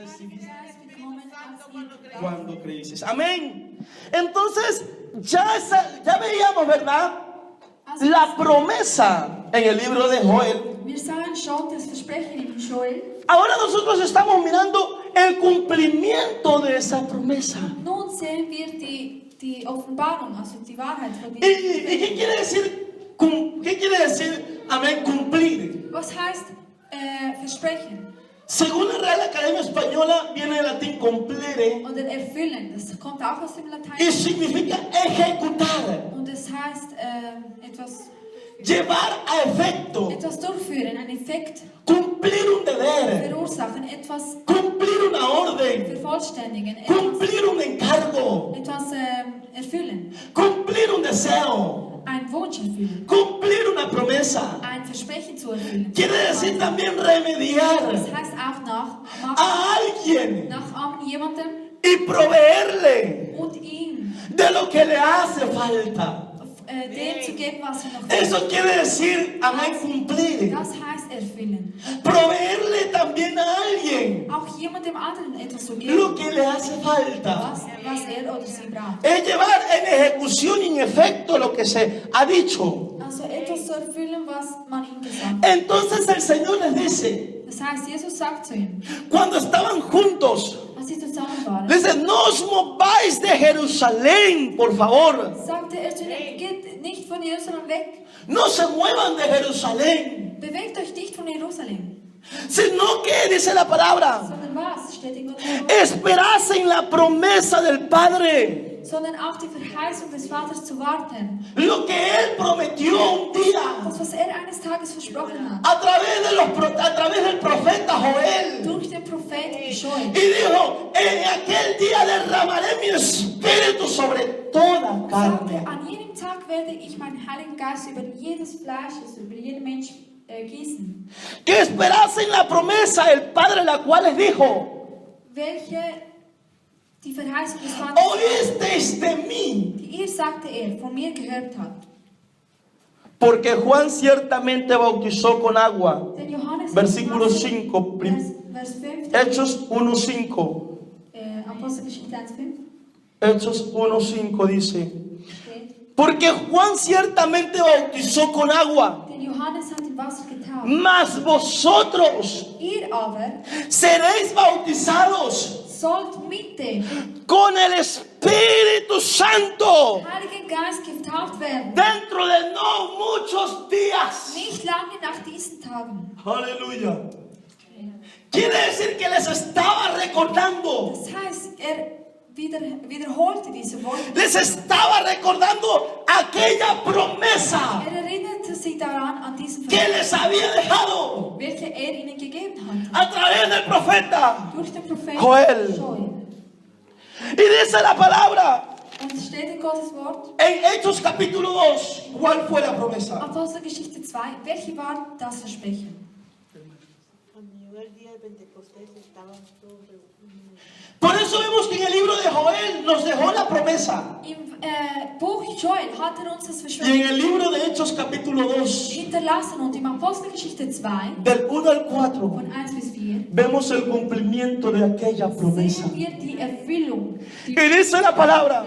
recibiste cuando creíste. Amén. Entonces, ya veíamos, ¿verdad? La promesa en el libro de Joel. Wir sahen schon das Versprechen in Joel. Ahora nosotros estamos mirando el cumplimiento de esa promesa. Nun sehen wir die Offenbarung, also die Wahrheit von ¿Y diesem. qué quiere decir? ¿Qué quiere decir? Amén, cumplir. Was heißt Versprechen? Según la Real Academia Española, viene del latín complere Oder erfüllen. Das kommt auch aus dem Latein. y significa ejecutar, Und es heißt etwas llevar a efecto, durchführen, ein Effekt cumplir un deber, verursachen, etwas cumplir una orden, vervollständigen, cumplir un encargo, etwas erfüllen, cumplir un deseo, einen Wunsch erfüllen, cumplir una promesa. ein Versprechen zu erfüllen. Quiere decir también remediar Das heißt auch nachmachen, a alguien nachahmen jemandem y proveerle und ihm de lo que le hace falta. dem zu geben, was er noch will. Eso quiere decir, amén, cumplir. Das heißt erfüllen. Proveerle también a alguien Auch jemandem anderen etwas zu lo geben, que le hace falta. was er oder sie braucht. Es llevar en ejecución y en efecto lo que se ha dicho. Also etwas zu erfüllen, was man ihm gesagt hat. Entonces el Señor les dice, Das heißt, Jesus sagt zu ihm, cuando estaban juntos, als sie zusammen waren, les dice, no os mováis de Jerusalén, por favor. sagte er zu ihnen, geht nicht von Jerusalem weg, No se muevan de Jerusalén, bewegt euch nicht von Jerusalem, sino que, dice la palabra, sondern was? Steht in Gottes Wort. esperasen la promesa del Padre. Sondern auf die Verheißung des Vaters zu warten. Lo que Él prometió un día Das, was er eines Tages versprochen hat, a través del profeta Joel. durch den Propheten Joel. Y dijo, en aquel día derramaré mi espíritu sobre toda Sagte, carne. an jenem Tag werde ich meinen Heiligen Geist über jedes Fleisch, also über jeden Mensch gießen. Que esperasen la promesa del Padre, la cual les dijo, Welche die Verheißung des Vaters, oísteis de mí, die ihr, sagte er, von mir gehört habt. porque Juan ciertamente bautizó con agua. Denn Johannes, Versículo 5, Vers 5, Hechos 1:5. Apostelgeschichte 1,5 Hechos 1:5 dice, steht, porque Juan ciertamente bautizó con agua, denn Johannes hat in Wasser getauft. mas vosotros Ihr aber seréis bautizados sollt mit dem con el Espíritu Santo Heiligen Geist getauft werden. dentro de no muchos días. Nicht lange nach diesen Tagen. Aleluya. Quiere decir que les estaba recordando, Das heißt, er wiederholte diese Worte. les estaba recordando aquella promesa Er erinnerte sich daran an diesen que les había dejado welche er ihnen gegeben hat. a través del profeta. Durch den Propheten Joel. Y dice la palabra Und es steht in Gottes Wort, en Hechos capítulo 2, ¿cuál fue la promesa? Apostelgeschichte 2, welche war das Versprechen? Cuando llegó el día de Pentecostés estaban todos reunidos. Por eso vemos que en el libro de Joel nos dejó la promesa. Im Buch Joel hat er uns das Y en Versprechen el libro de Hechos capítulo 2, hinterlassen und im Apostelgeschichte 2, del 1 al 4, von 1 bis 4, vemos el cumplimiento de aquella promesa. sehen wir die Erfüllung. Y dice la palabra,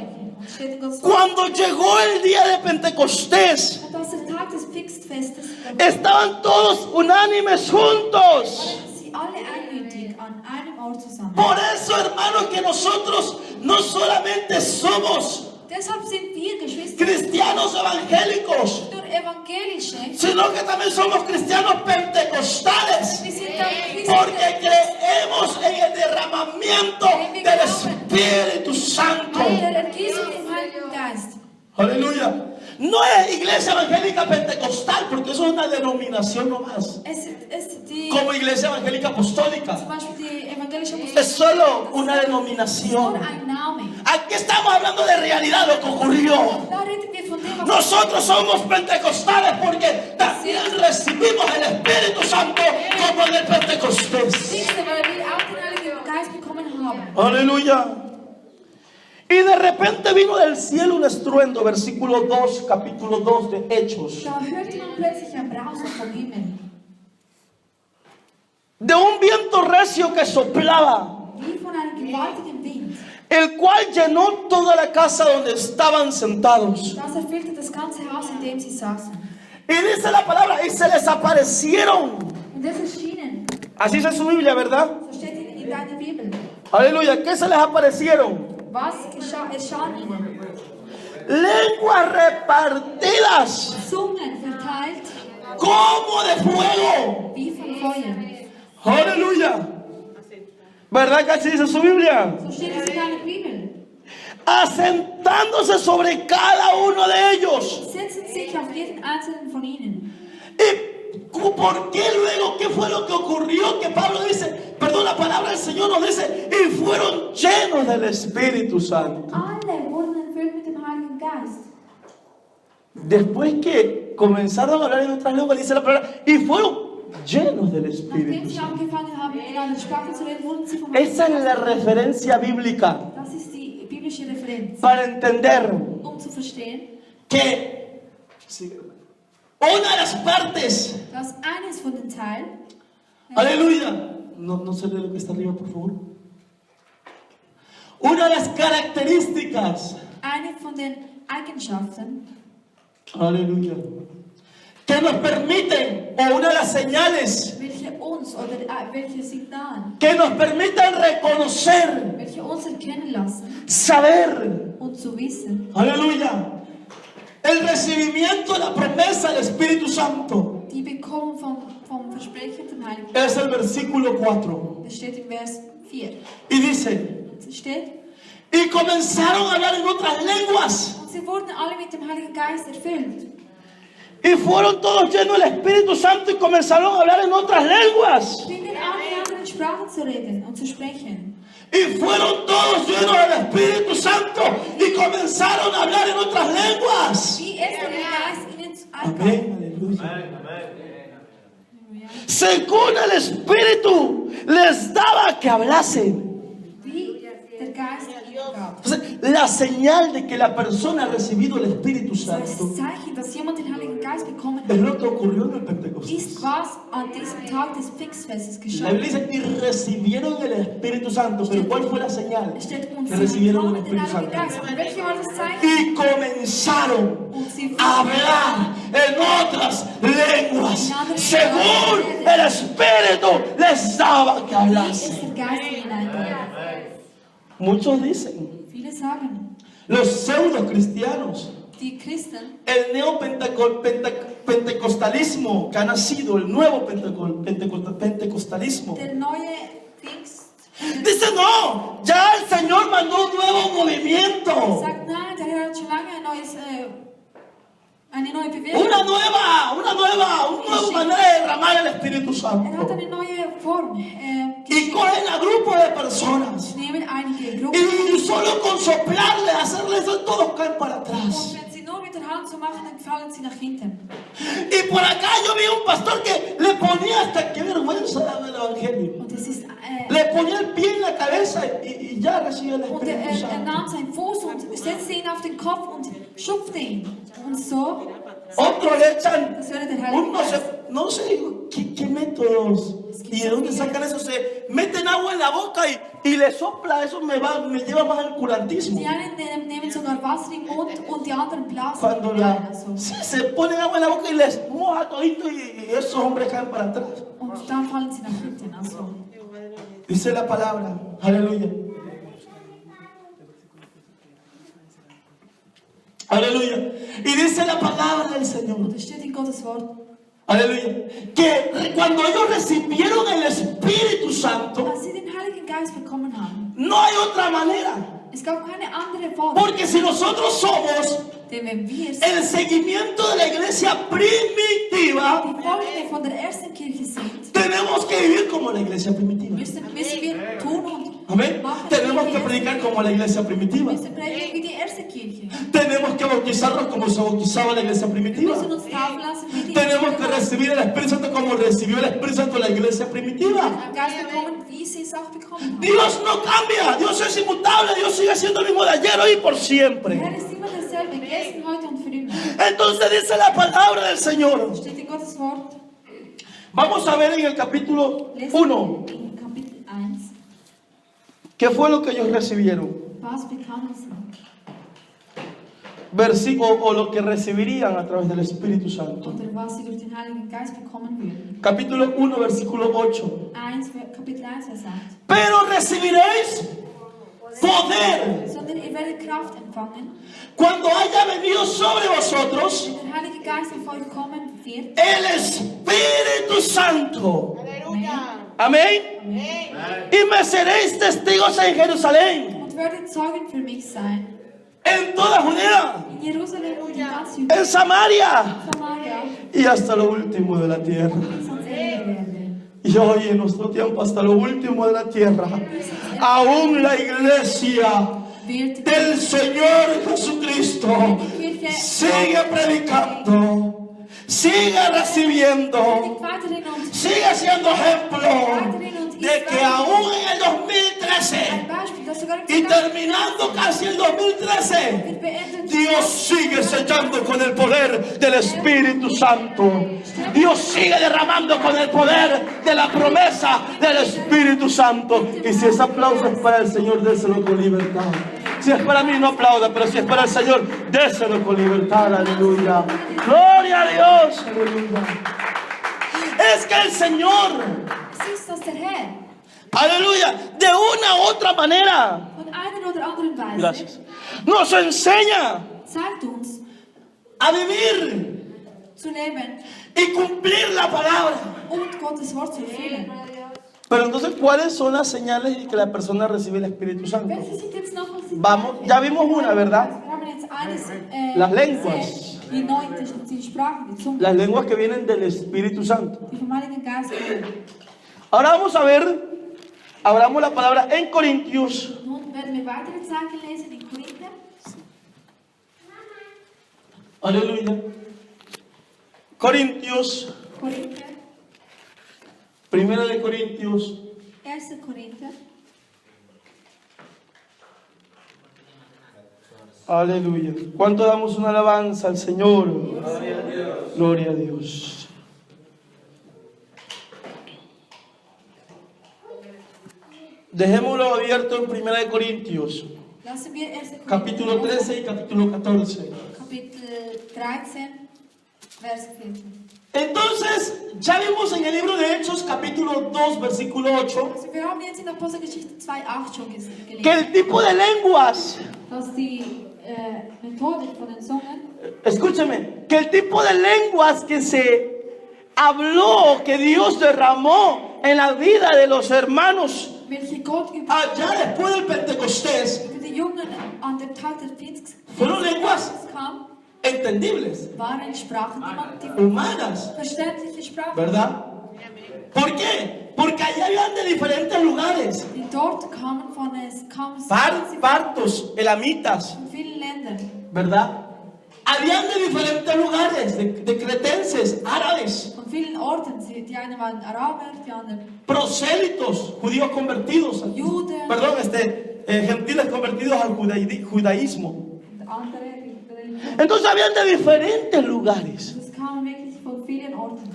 Steht in Gottes Wort. cuando llegó el día de Pentecostés, Und als der Tag des Pfingstfestes estaban todos unánimes juntos. waren sie alle einmütig an einem Ort zusammen. Por eso, hermanos, que nosotros no solamente somos Deshalb sind wir Geschwister cristianos evangélicos, nicht nur evangelische, sino que también somos cristianos pentecostales, wir sind auch porque Christen, creemos en el derramamiento del Espíritu Santo. weil der Ergießung vom Heiligen Geist. Aleluya. No es iglesia evangélica pentecostal, porque eso es una denominación nomás, Es ist die, como iglesia evangélica apostólica. zum Beispiel die evangelische Es Apostolik, solo una nur denominación. ein Name. Aquí estamos hablando de realidad, lo que ocurrió. Da reden wir von dem, was Nosotros somos pentecostales porque también recibimos el Espíritu Santo como en el Pentecostés. passiert, weil wir auch den Heiligen Geist bekommen haben. Aleluya. Y de repente vino del cielo un estruendo, versículo 2, capítulo 2 de Hechos. Da hörte man plötzlich ein Brausen vom Himmel. De un viento recio que soplaba gewaltigen Wind. el cual llenó toda la casa donde estaban sentados. Das erfüllte das ganze Haus, in dem sie saßen. Y dice la palabra, y se les aparecieron. Und es erschienen, Así dice su Biblia, ¿verdad? so steht in deiner Bibel. Aleluya, ¿qué se les aparecieron? Was erschien ihnen? Lenguas repartidas Zungen verteilt como de fuego. wie von Feuer. Aleluya. ¿Verdad que así dice su Biblia? So steht es in deiner Bibel. Asentándose sobre cada uno de ellos. Setzen sich auf jeden einzelnen von ihnen. ¿Y por qué luego? ¿Qué fue lo que ocurrió? Que Pablo dice, perdón, la palabra del Señor nos dice, y fueron llenos del Espíritu Santo. Alle wurden erfüllt mit dem Heiligen Geist. Después que comenzaron a hablar en otras lenguas, dice la palabra, y fueron llenos del Nachdem Espíritu sie Santo. angefangen haben, in einer Sprache zu reden, wurden sie vom Esa es la referencia bíblica Das ist die biblische Referenz. para entender Zu verstehen, que una de las partes, dass eines von den Teilen, aleluya, no se lee lo que está arriba, por favor. Una de las características, eine von den Eigenschaften, aleluya, que nos permiten, o una de las señales welche uns oder welche Signale, que nos permiten reconocer, welche uns erkennen lassen saber, und zu wissen, aleluya, el recibimiento de la promesa del Espíritu Santo. die Bekommung vom Versprechen vom Heiligen Es Geist. el versículo 4. Das steht im Vers 4. Y dice, Es steht, y comenzaron a hablar en otras lenguas. und sie wurden alle mit dem Heiligen Geist erfüllt. Y fueron todos llenos del Espíritu Santo y comenzaron a hablar en otras lenguas. Fingen an, in anderen Sprachen zu reden und zu sprechen. Y fueron todos llenos del Espíritu Santo y comenzaron a hablar en otras lenguas. Wie es der Geist ihnen eingab. Amén, aleluya. Según el Espíritu les daba que hablasen. Wie der Geist ihnen gab. Entonces, la señal de que la persona ha recibido el Espíritu Das Santo Zeichen, dass jemand den Heiligen Geist bekommen es hat, lo que ocurrió en el Pentecostés. ist, was an diesem Tag des Pfingstfestes La geschah. Biblia dice, y recibieron el Espíritu Santo. Pero ¿cuál fue la señal? Es steht, und Que sie recibieron el bekamen den Espíritu Heiligen Santo. Geist. Und welche war das Zeichen? Y comenzaron Und sie a hablar en otras lenguas, según el Espíritu les daba que wie es hablasen. der Geist ihnen eingab. Muchos dicen, Viele sagen, los pseudo cristianos, die Christen, el neopentecostalismo que ha nacido, el nuevo pentecostalismo, der neue Pfingst, dice no, ya el Señor mandó un nuevo movimiento, sagt, nein, der Herr hat schon lange eine neue Bewegung. una nueva manera de derramar el Espíritu Er hat Santo. eine neue Form. Y cogen a grupos de personas. Nehmen einige Gruppen. Y solo con soplarle, hacerle eso, todos caen para Und atrás. wenn sie nur mit der Hand so machen, dann fallen sie nach hinten. Y por acá yo vi un pastor que le ponía hasta, qué vergüenza daba el evangelio. Und es ist, Le ponía el pie en la cabeza y ya recibía el und Espíritu er Santo. nahm seinen Fuß und setzte ihn auf den Kopf und schupfte ihn. Und so, Otros le echan, das wäre der Heilige uno Geist. no sé qué métodos. ¿Y de dónde sacan eso? Se meten agua en la boca y le sopla, eso me lleva más al curantismo. Die einen nehmen sogar Wasser im Mund und die anderen blasen Cuando ihn rein. Also. se ponen agua en la boca y les moja todito y esos hombres caen para atrás. Und dann fallen sie nach hinten. Also. Dice la palabra, aleluya. Aleluya. Y dice la palabra del Señor, Und es steht in Gottes Wort, aleluya, que cuando ellos recibieron el Espíritu Santo, als sie den Heiligen Geist bekommen haben. no hay otra manera. Es gab keine andere Form. Porque si nosotros somos Denn wenn wir el seguimiento de la iglesia primitiva, die Folge von der ersten Kirche sind, tenemos que vivir como la iglesia primitiva. müssen wir tun und Amén. machen Tenemos wie que die predicar erste. como la iglesia primitiva. Wir müssen predigen wie die erste Kirche. Tenemos que bautizarnos como se bautizaba la iglesia Wir primitiva. müssen uns taufen lassen wie die Tenemos que erste. recibir el Espíritu Santo como recibió el Espíritu Santo la iglesia primitiva. Einen Geist bekommen, wie sie es auch bekommen haben. Dios no cambia, Dios es inmutable, Dios sigue siendo el mismo de ayer, hoy y por Der siempre. Herr ist immer derselbe, gestern, heute und für immer. Entonces dice la palabra del Señor. Steht in Gottes Wort. Vamos a ver en el capítulo Lesen 1. wir in Kapitel 1. ¿Qué fue lo que ellos recibieron? Was bekamen sie? O lo que recibirían a través del Espíritu Santo. Oder was sie durch den Heiligen Geist bekommen würden. Capítulo 1, versículo 8. Kapitel 1, Vers 8. Pero recibiréis poder Sondern ihr werdet Kraft empfangen, cuando haya venido sobre vosotros wenn der Heilige Geist auf euch kommen wird. el Espíritu Santo. Aleluya. Amén. Amén. Y me seréis testigos en Jerusalén, Und werdet Zeugen für mich sein. en toda Judea, In Jerusalem und in ganz en Judäa, Samaria Samaria y hasta lo último de la tierra. bis ans Ende der Erde. Y hoy en nuestro tiempo hasta lo último de la tierra, aún la iglesia Wird del Señor Jesucristo sigue predicando, sigue recibiendo, weiterhin und sigue siendo ejemplo de que aún en el 2013 ein Beispiel, dass sogar y terminando casi el 2013, wird beendet. Dios sigue sellando con el poder del Espíritu Santo. Dios sigue derramando con el poder de la promesa del Espíritu Santo. Y si ese aplauso es para el Señor, déselo con libertad. Si es para mí, no aplauda, pero si es para el Señor, déselo con libertad. Aleluya. Gloria a Dios. Aleluya. Es que el Señor, Es ist, dass der Herr aleluya, de una u otra manera, von einer oder anderen Weise gracias, nos enseña zeigt uns a vivir zu leben y cumplir la palabra. und Gottes Wort zu erfüllen. Pero entonces, ¿cuáles son las señales de que la persona recibe el Espíritu Santo? Welche sind jetzt noch was die Vamos, ya vimos una, ¿verdad? Wir haben jetzt eines Las lenguas. gesehen, die neuen, die Sprachen, die Zungen, Las lenguas que vienen del Espíritu Santo. die vom Heiligen Geist kommen. Ahora vamos a ver, abramos la palabra en Corintios, Nun werden wir weitere Zeichen lesen in Korinther. aleluya, Corintios, Korinther, primera de Corintios, 1. Korinther, aleluya. ¿Cuánto damos una alabanza al Señor? Gloria a Dios. Dejémoslo abierto en primera de Corintios, lassen wir 1. Korinther, capítulo 13 y capítulo 14. Kapitel 13, Vers 14. Entonces, ya vimos en el libro de Hechos, capítulo 2, versículo 8, Also wir haben jetzt in Apostelgeschichte 2,8 schon gelesen, que el tipo de lenguas, dass die Methodik von den Zungen, escúcheme, que el tipo de lenguas que se habló, que Dios derramó en la vida de los hermanos welche Gott über allá después del Pentecostés, die Jungen an dem Tag der Pfingst fueron lenguas kam, entendibles, waren Sprachen, die humanas, verständliche Sprachen, ¿verdad? ¿Por qué? Porque allá habían de diferentes lugares, die dort kamen partos, elamitas, von vielen Ländern, ¿verdad? Habían de diferentes lugares, de cretenses, árabes, von vielen Orten. Die einen waren Araber, die anderen prosélitos, judíos convertidos, Juden, perdón, gentiles convertidos al judaísmo. und andere. Entonces habían de diferentes lugares. Es kamen wirklich von vielen Orten.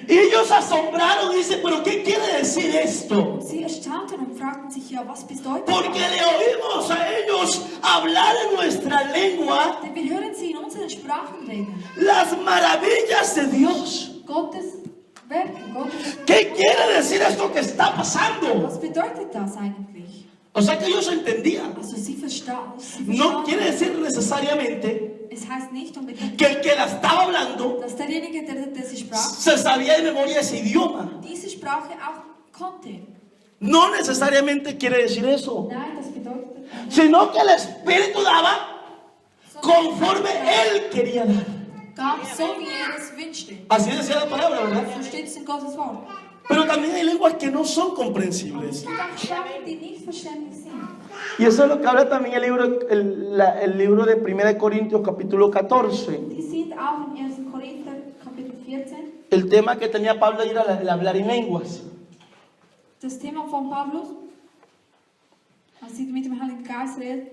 Y ellos asombraron y dicen, pero ¿qué quiere decir esto? Und sie erstaunten und fragten sich, ja, was bedeutet Porque das? le oímos a ellos hablar en nuestra lengua Denn wir hören sie in unseren Sprachen reden. las maravillas de Dios. Gottes Werke, Gottes. ¿Qué quiere decir esto que está pasando? Was bedeutet das eigentlich? O sea que ellos entendían. Also sie verstanden. No quiere decir necesariamente Es heißt nicht unbedingt, que el que la estaba hablando dass derjenige, der sie sprach, se sabía de memoria ese idioma. diese Sprache auch konnte. No necesariamente quiere decir eso, Nein, das bedeutet nicht. sino que el Espíritu daba conforme Él quería dar. Gab so, wie es wünschte. Así decía la palabra, ¿verdad? So steht es in Gottes Wort. Pero también hay lenguas que no son comprensibles. Es gibt auch Sprachen, die nicht verständlich sind. Y eso es lo que habla también el libro de 1 Corintios capítulo 14. Die sind auch in 1. Korinther Kapitel 14. El tema que tenía Pablo era el hablar en lenguas. Das Thema von Paulus, als sie mit dem Heiligen Geist redet.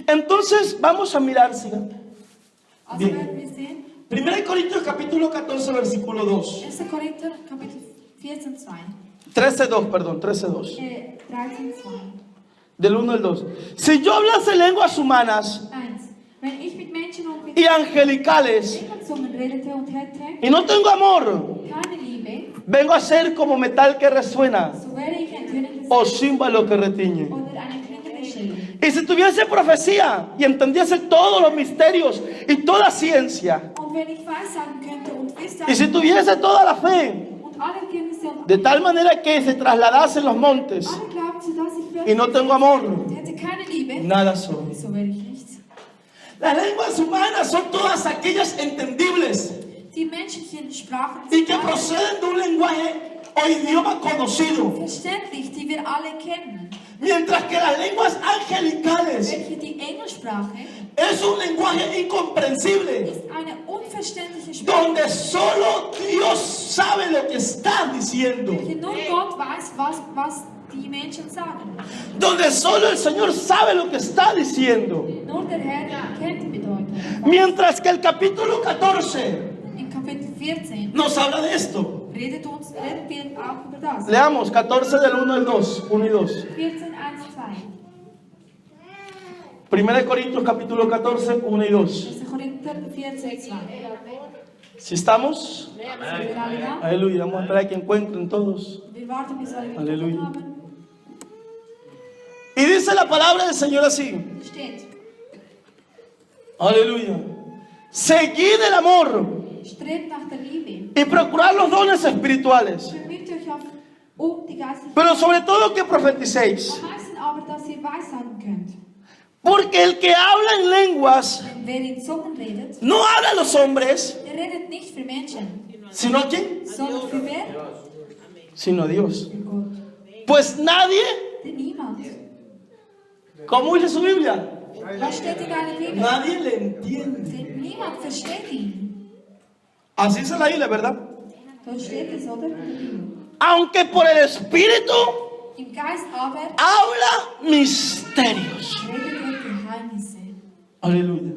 Entonces vamos a mirar, sigan. Also Bien. werden wir sehen, 1 Corintios capítulo 14 versículo 2. 1. Korinther Kapitel 14, 2. 13:2, perdón, 13:2. 13, 2. Del 1 al 2. Si yo hablase lenguas humanas 1. Wenn ich mit Menschen und mit y angelicales Zungen redete und hätte y no tengo amor, keine Liebe, vengo a ser como metal que resuena so wäre ich ein tönendes o címbalo que retiñe. oder eine klingende Schelle. Y si tuviese profecía y entendiese todos los misterios y toda ciencia, Und wenn ich weissagen könnte und wüsste y si tuviese toda la fe, und alle Kenntnisse und de tal manera que se trasladasen los montes, alle Glauben, sodass ich y no tengo amor, und hätte keine Liebe, nada soy. so wäre ich nichts. Las lenguas humanas son todas aquellas entendibles Die menschlichen Sprachen y sind que alle proceden de un lenguaje o idioma conocido, verständlich, die wir alle kennen. mientras que las lenguas angelicales Welche die Engelsprache es un lenguaje incomprensible, ist eine unverständliche Sprache, donde solo Dios sabe lo que está diciendo, welche nur Gott weiß, was die Menschen sagen. donde solo el Señor sabe lo que está diciendo. Nur der Herr kennt die Bedeutung. Mientras que el capítulo 14 In Kapitel 14 nos habla de esto. reden wir auch über das. Leamos 14 del 1 al 2, 1 y 2. 14, 1, 2. 1 Corintios capítulo 14, 1 y 2. 1. Korinther 14, 2. Si estamos, Sind wir alle da? aleluya, vamos a esperar a que encuentren todos. Wir warten, bis alle Halleluja. gefunden haben. Y dice la palabra del Señor así, Steht, aleluya. Seguid el amor strebt nach der Liebe. y procurad los dones espirituales, Bemüht euch die geistlichen pero sobre todo que profeticéis. Am meisten aber, dass ihr weissagen könnt. Porque el que habla en lenguas Denn wer in Zungen redet, no habla a los hombres, der redet nicht für Menschen, sino a quién, sondern für wer? sino a Dios. Für Gott. Pues nadie, Denn niemand. ¿cómo dice su Biblia? Was steht in deiner Bibel? Nadie le entiende. Denn niemand versteht ihn. Así dice la Biblia, ¿verdad? Dort steht es, oder? Aunque por el Espíritu Im Geist aber habla misterios. redet er Geheimnisse. Aleluya.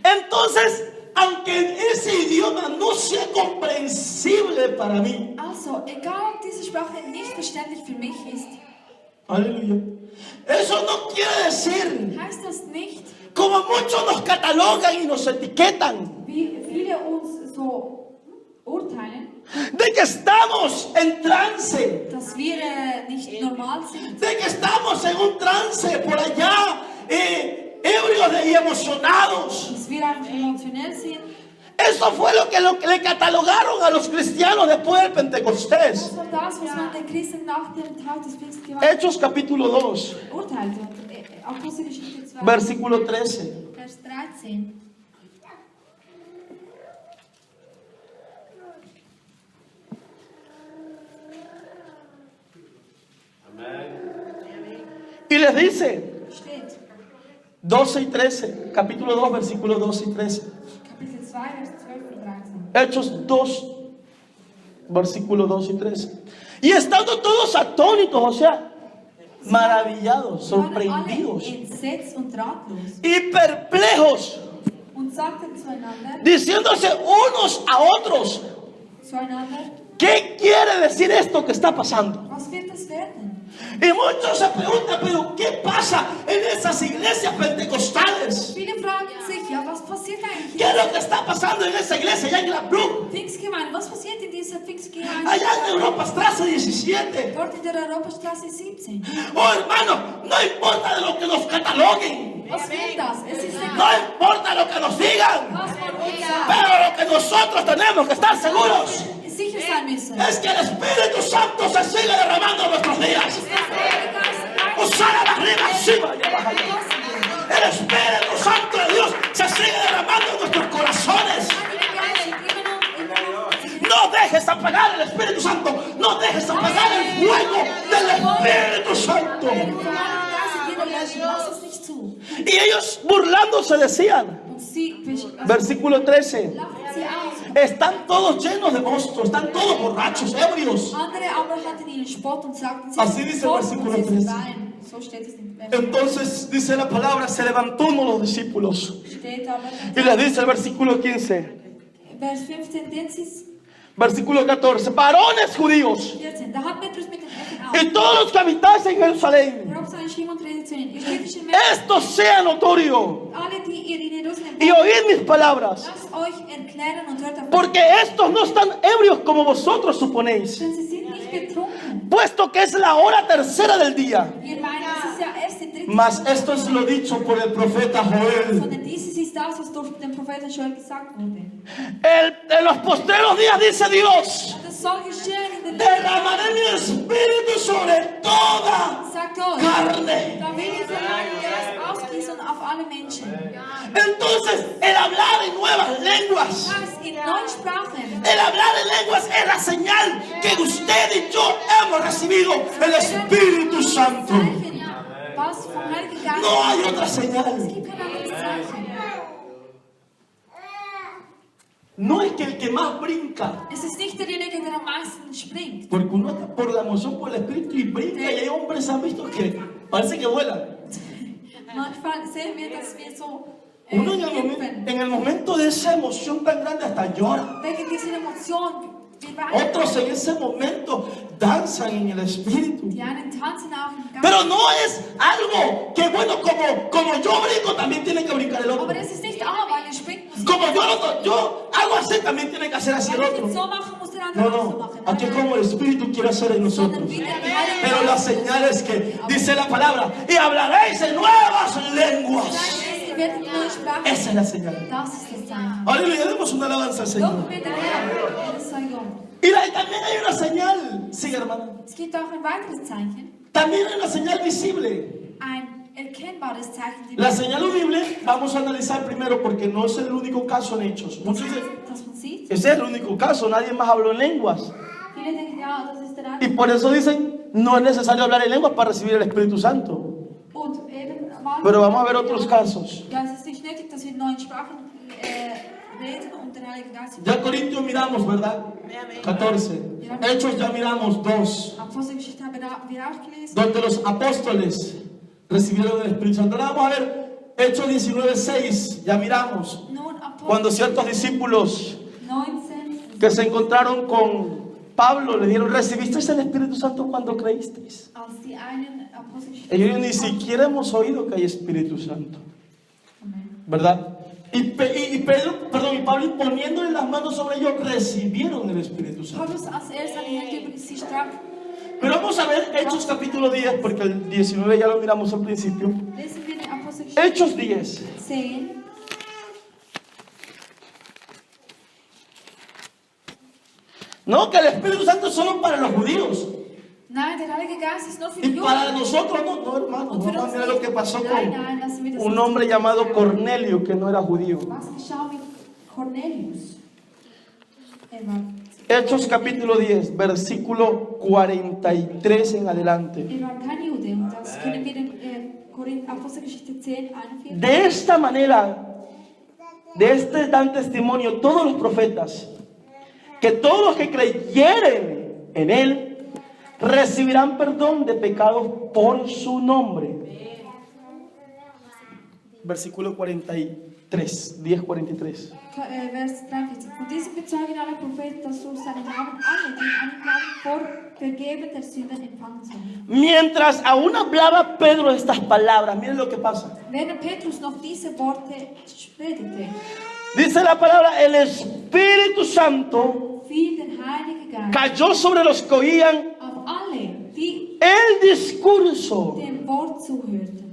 Entonces, aunque ese idioma no sea comprensible para mí, Also, egal ob diese Sprache nicht verständlich für mich ist, aleluya, eso no quiere decir, heißt das nicht, como muchos nos catalogan y nos etiquetan, wie viele uns so urteilen, de que estamos en trance, dass wir nicht normal sind, de que estamos en un trance por allá, ebrios y emocionados. dass wir einfach emotionell sind. Eso fue lo que le catalogaron a los cristianos después del Pentecostés. Das war das, was man den Christen nach dem Tag des Pfingstgewalts Hechos capítulo 2, urteilte. Apostelgeschichte 2, versículo 13. Vers 13. Y les dice, Steht, 12 y 13, capítulo 2, versículos 12 y 13. Kapitel 2, Vers 12 und 13. Hechos 2, versículos 12 y 13. Y estando todos atónitos, o sea, maravillados, Waren alle sorprendidos entsetzt und ratlos y perplejos, und sagten zueinander, diciéndose unos a otros, ¿qué quiere decir esto que está pasando? was wird das werden? Y muchos se preguntan, pero ¿qué pasa en esas iglesias pentecostales? Viele fragen sich, ja, was passiert eigentlich ¿Qué es lo que está pasando en esa iglesia allá en Gladbrook? Pfingstgemeinde? Was passiert in dieser Pfingstgemeinde? Allá en Europa Straße 17. Dort in der Europastraße 17. Oh hermano, no importa de lo que nos cataloguen, Was wird das? Es ist no egal, importa lo que nos digan, was man uns sagt. pero lo que nosotros tenemos que estar seguros Sicher sein müssen. es que el Espíritu Santo se sigue derramando en nuestros días. Osana la arriba, encima y abajo. El Espíritu Santo de Dios se sigue derramando en nuestros corazones. No dejes apagar el Espíritu Santo. No dejes apagar el fuego del Espíritu Santo. Lass es nicht zu. Y ellos burlándose decían, Und sie versículo 13, lachten sie aus. están todos llenos de monstruos, están todos borrachos, ebrios. Andere aber hatten ihnen Spott und sagten, sie Así dice el voll versículo und sie 13. weinen. So steht es in Entonces dice la palabra, se levantó uno de los discípulos Steht aber y les dice el versículo 15, Vers 15, denn sie Versículo 14. Varones judíos 14. Da hat Petrus mit den Eltern auf. y todos los que habitáis en Jerusalén, Darauf sah Simon und redete zu ihnen: Ihr jüdischen Männer, esto sea notorio alle, die ihr in Jerusalem y wohnt, oíd mis palabras, lasst euch erklären und hört auf. porque estos no están ebrios como vosotros suponéis, Denn sie sind nicht betrunken. puesto que es la hora tercera del día. Ihr meint, es ist ja erst die dritte Mas Stunde, esto es lo dicho por el profeta Joel. sondern dieses ist das, was durch den Propheten Joel gesagt wurde. En los postreros días dice Dios, Das soll geschehen in den derramaré mi espíritu sobre toda Sagt euch, carne. da will ich von meinem Geist ausgießen auf alle Menschen. Entonces, el hablar en nuevas lenguas, Das in neuen Sprachen. el hablar en lenguas es la señal que usted y yo hemos recibido el Espíritu Santo. Zeichen, was vom Heiligen Geist. No hay otra Es señal. gibt kein anderes Zeichen. No es que el que más brinca, Es ist nicht derjenige, der am meisten springt. porque uno está por la emoción, por el Espíritu y brinca, y hay hombres han visto que parece que vuelan. Manchmal sehen wir, dass wir so Uno hüpfen. en el momento de esa emoción tan grande hasta llora. Wegen dieser Emotion. Wir weinen. Otros en ese momento danzan en el Espíritu. Die einen tanzen auch im Geist. Pero no es algo que, bueno, como yo brinco, también tiene que brincar el otro. Aber es ist nicht, weil ihr springt, muss Como yo hago así, también tiene que hacer así el Wenn ich otro. es so mache, muss der andere No, auch so no, machen. aquí es como el Espíritu quiere hacer en nosotros. Pero la señal es que dice la palabra, y hablaréis en nuevas lenguas. Ihr werdet neue Sprachen. Esa es la señal. Das ist das Zeichen. Aleluya, demos una alabanza al Señor. Loben wir den Herrn. Das sei Gott. Y también hay una señal, sí, hermana. Es gibt auch ein weiteres Zeichen. También hay una señal visible. Ein erkennbares Zeichen. Die La señal audible vamos a analizar primero porque no es el único caso en Hechos. Muchos de- das man sieht. ese es el único caso, nadie más habló en lenguas. Viele denken, ja, das ist der Y andere. por eso dicen, no es necesario hablar en lenguas para recibir el Espíritu Santo. Und eben, weil- Pero vamos a ver otros casos. Ja, es ist nicht nötig, dass wir in neuen Sprachen reden und den Heiligen Geist. Ya Corintios miramos, ¿verdad? 14. Hechos ya miramos 2. Apostelgeschichte haben wir auch gelesen. Donde los apóstoles recibieron el Espíritu Santo. Ahora vamos a ver Hechos 19:6. Ya miramos. Nun, Apostel Cuando ciertos discípulos 19. que se encontraron con Pablo le dijeron, ¿recibisteis el Espíritu Santo cuando creísteis? Als die einen Apostelgeschichte. Ellos ni siquiera hemos oído que hay Espíritu Santo, Amen. ¿verdad? Y Pablo imponiéndole las manos sobre ellos recibieron el Espíritu Santo. Paulus als seine Hände über sie straf. Pero vamos a ver Hechos capítulo 10, porque el 19 ya lo miramos al principio. Lesen wir in Apostelgeschichte Hechos 10. 10. No, que el Espíritu Santo es solo para los judíos. Nein, der Heilige Geist ist nur für Y die para Juden. nosotros no, hermano. Und für Vamos a uns mirar lo que nicht. pasó Nein, con nein, lassen wir das un nicht. hombre llamado Cornelio, que no era judío. Was geschah mit Cornelius? War, Hechos capítulo 10, versículo 43 en adelante. war kein Jude. Und das können wir in Apostelgeschichte 10, 41. De esta manera, de este dan testimonio todos los profetas, que todos los que creyeren en él recibirán perdón de pecados por su nombre. Versículo 43, 10:43. Vers 43. Von diesem bezeugen alle Propheten, dass durch seinen Namen alle, die an ihn glauben, vor Vergeben der Sünden empfangen sollen. Mientras aún hablaba Pedro estas palabras, miren lo que pasa. Während Petrus noch diese Worte predigte, Dice la palabra, el Espíritu Santo fiel der Heilige Geist cayó sobre los que oían auf alle, die el discurso. dem Wort zuhörten.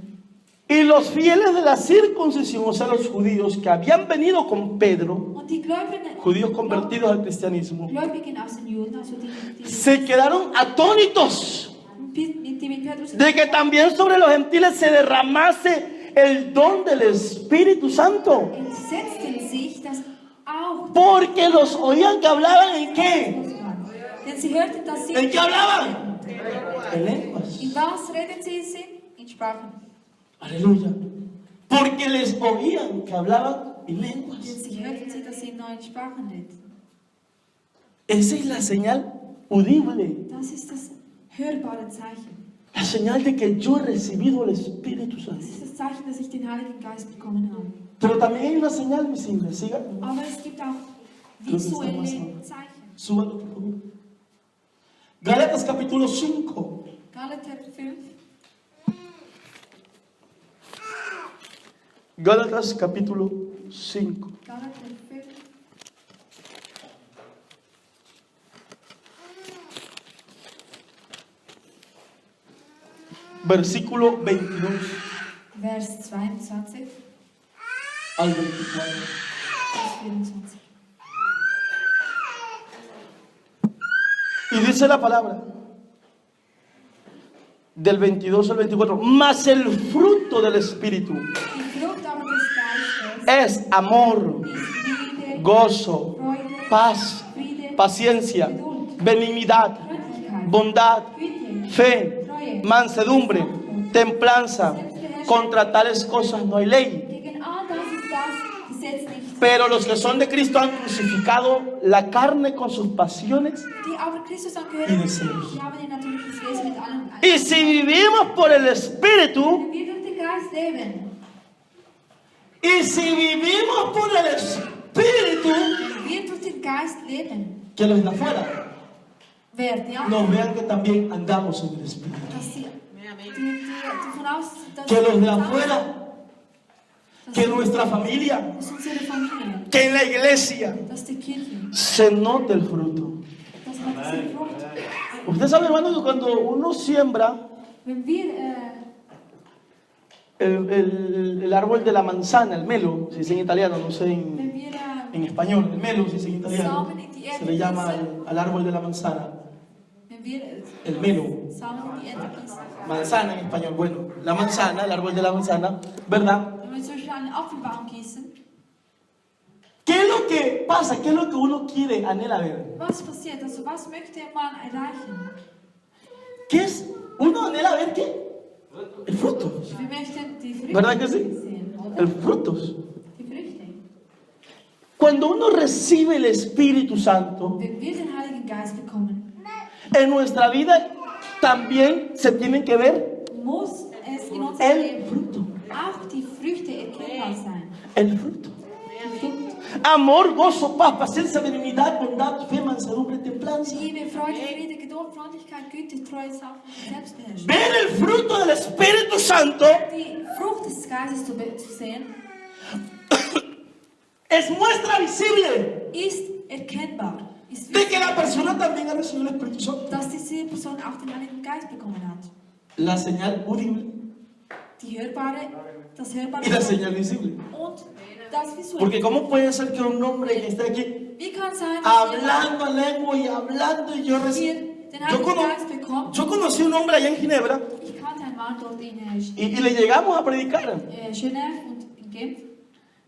Y los fieles de la circuncisión, o sea, los judíos que habían venido con Pedro, Und die Gläubigen, judíos convertidos al cristianismo, Gläubigen aus den Juden, also die se quedaron atónitos mit Petrus, de que también sobre los gentiles se derramase el don del Espíritu Santo. entsetzten sich, dass auch Porque los oían que hablaban en qué? denn sie hörten, dass sie ¿En qué hablaban? En lenguas. in was reden sie? In Sprachen. Aleluya. Porque les oían que hablaban en Denn lenguas. sie hörten sie, dass sie in neuen Sprachen reden. Esa es la señal audible. Das ist das hörbare Zeichen. La señal de que yo he recibido el Espíritu Das Santo. ist das Zeichen, dass ich den Heiligen Geist bekommen habe. Pero también hay una señal visible. Siga. Aber es gibt auch visuelle Zeichen. Súbalo, por favor. Gálatas capítulo 5. Galater 5, Gálatas capítulo 5. Galater 5, Versículo 22 Vers 22 al 24. bis 24. Y dice la palabra, del 22 al 24, mas el fruto del Espíritu Die Frucht aber des Geistes es amor, ist Liebe, gozo, Freude, paz, Friede, paciencia, benignidad, Freundlichkeit, bondad, Güte, fe, Treue. mansedumbre, templanza. Contra tales cosas no hay ley. Gegen all das ist das Gesetz nicht. Pero los que son de Cristo han crucificado la carne con sus pasiones. Die aber Christus Y angehören, deseos. die haben ihr natürliches Wesen mit allem. Y si vivimos por el Espíritu, Wenn wir durch den Geist leben, y si vivimos por el Espíritu, wenn wir durch den Geist leben, que los de afuera werden, ja, nos vean que también andamos en el Espíritu. dass die Amén. von außen, dass Que los de afuera, que nuestra familia, dass unsere Familie, que en la iglesia dass die Kirche, se note el fruto. dass man diese Frucht, Usted sabe, hermano, que cuando uno siembra wenn wir el árbol de la manzana, el melo, se dice en italiano, no sé wenn wir en español, el melo se dice en italiano, Samen in die se Erde le llama gießen, al árbol de la manzana, wenn wir el melo, Samen in die Erde gießen, manzana en español, bueno, la manzana, el árbol de la manzana, ¿verdad? wenn wir zum Beispiel einen Apfelbaum gießen, ¿Qué es lo que pasa? ¿Qué es lo que uno quiere, anhela ver? was passiert? Also was möchte man erreichen? ¿Qué es? Uno anhela ver qué? El fruto. Wir möchten die Früchte ¿Verdad que sí? sehen, oder? El frutos. Die Früchte. Cuando uno recibe el Espíritu Santo, Wenn wir den Heiligen Geist bekommen, en nuestra vida también se tienen que ver muss es in unserem el Leben fruto. auch die Früchte erkennbar sein. El fruto. Die Frucht. Amor, gozo, paz, paciencia, benignidad, bondad, fe, mansedumbre, templanza. Liebe, Freude, Friede, Geduld, Freundlichkeit, Güte, Treue, Sanftmut und Selbstbeherrschung. Ver el fruto del Espíritu Santo Die Frucht des Geistes zu sehen, es muestra visible ist erkennbar. Ist de que la persona también ha recibido el Espíritu Santo. dass diese Person auch den Heiligen Geist bekommen hat. La señal audible Die hörbare, das hörbare y la señal visible. und das visuelle. Porque ¿cómo puede ser que un hombre que esté aquí Wie kann es sein, dass hablando en lengua y hablando y yo hier den Heiligen Geist bekommt? yo conocí a un hombre allá en Ginebra Ich kannte einen Mann dort in y le llegamos a predicar. Genève und in Genf.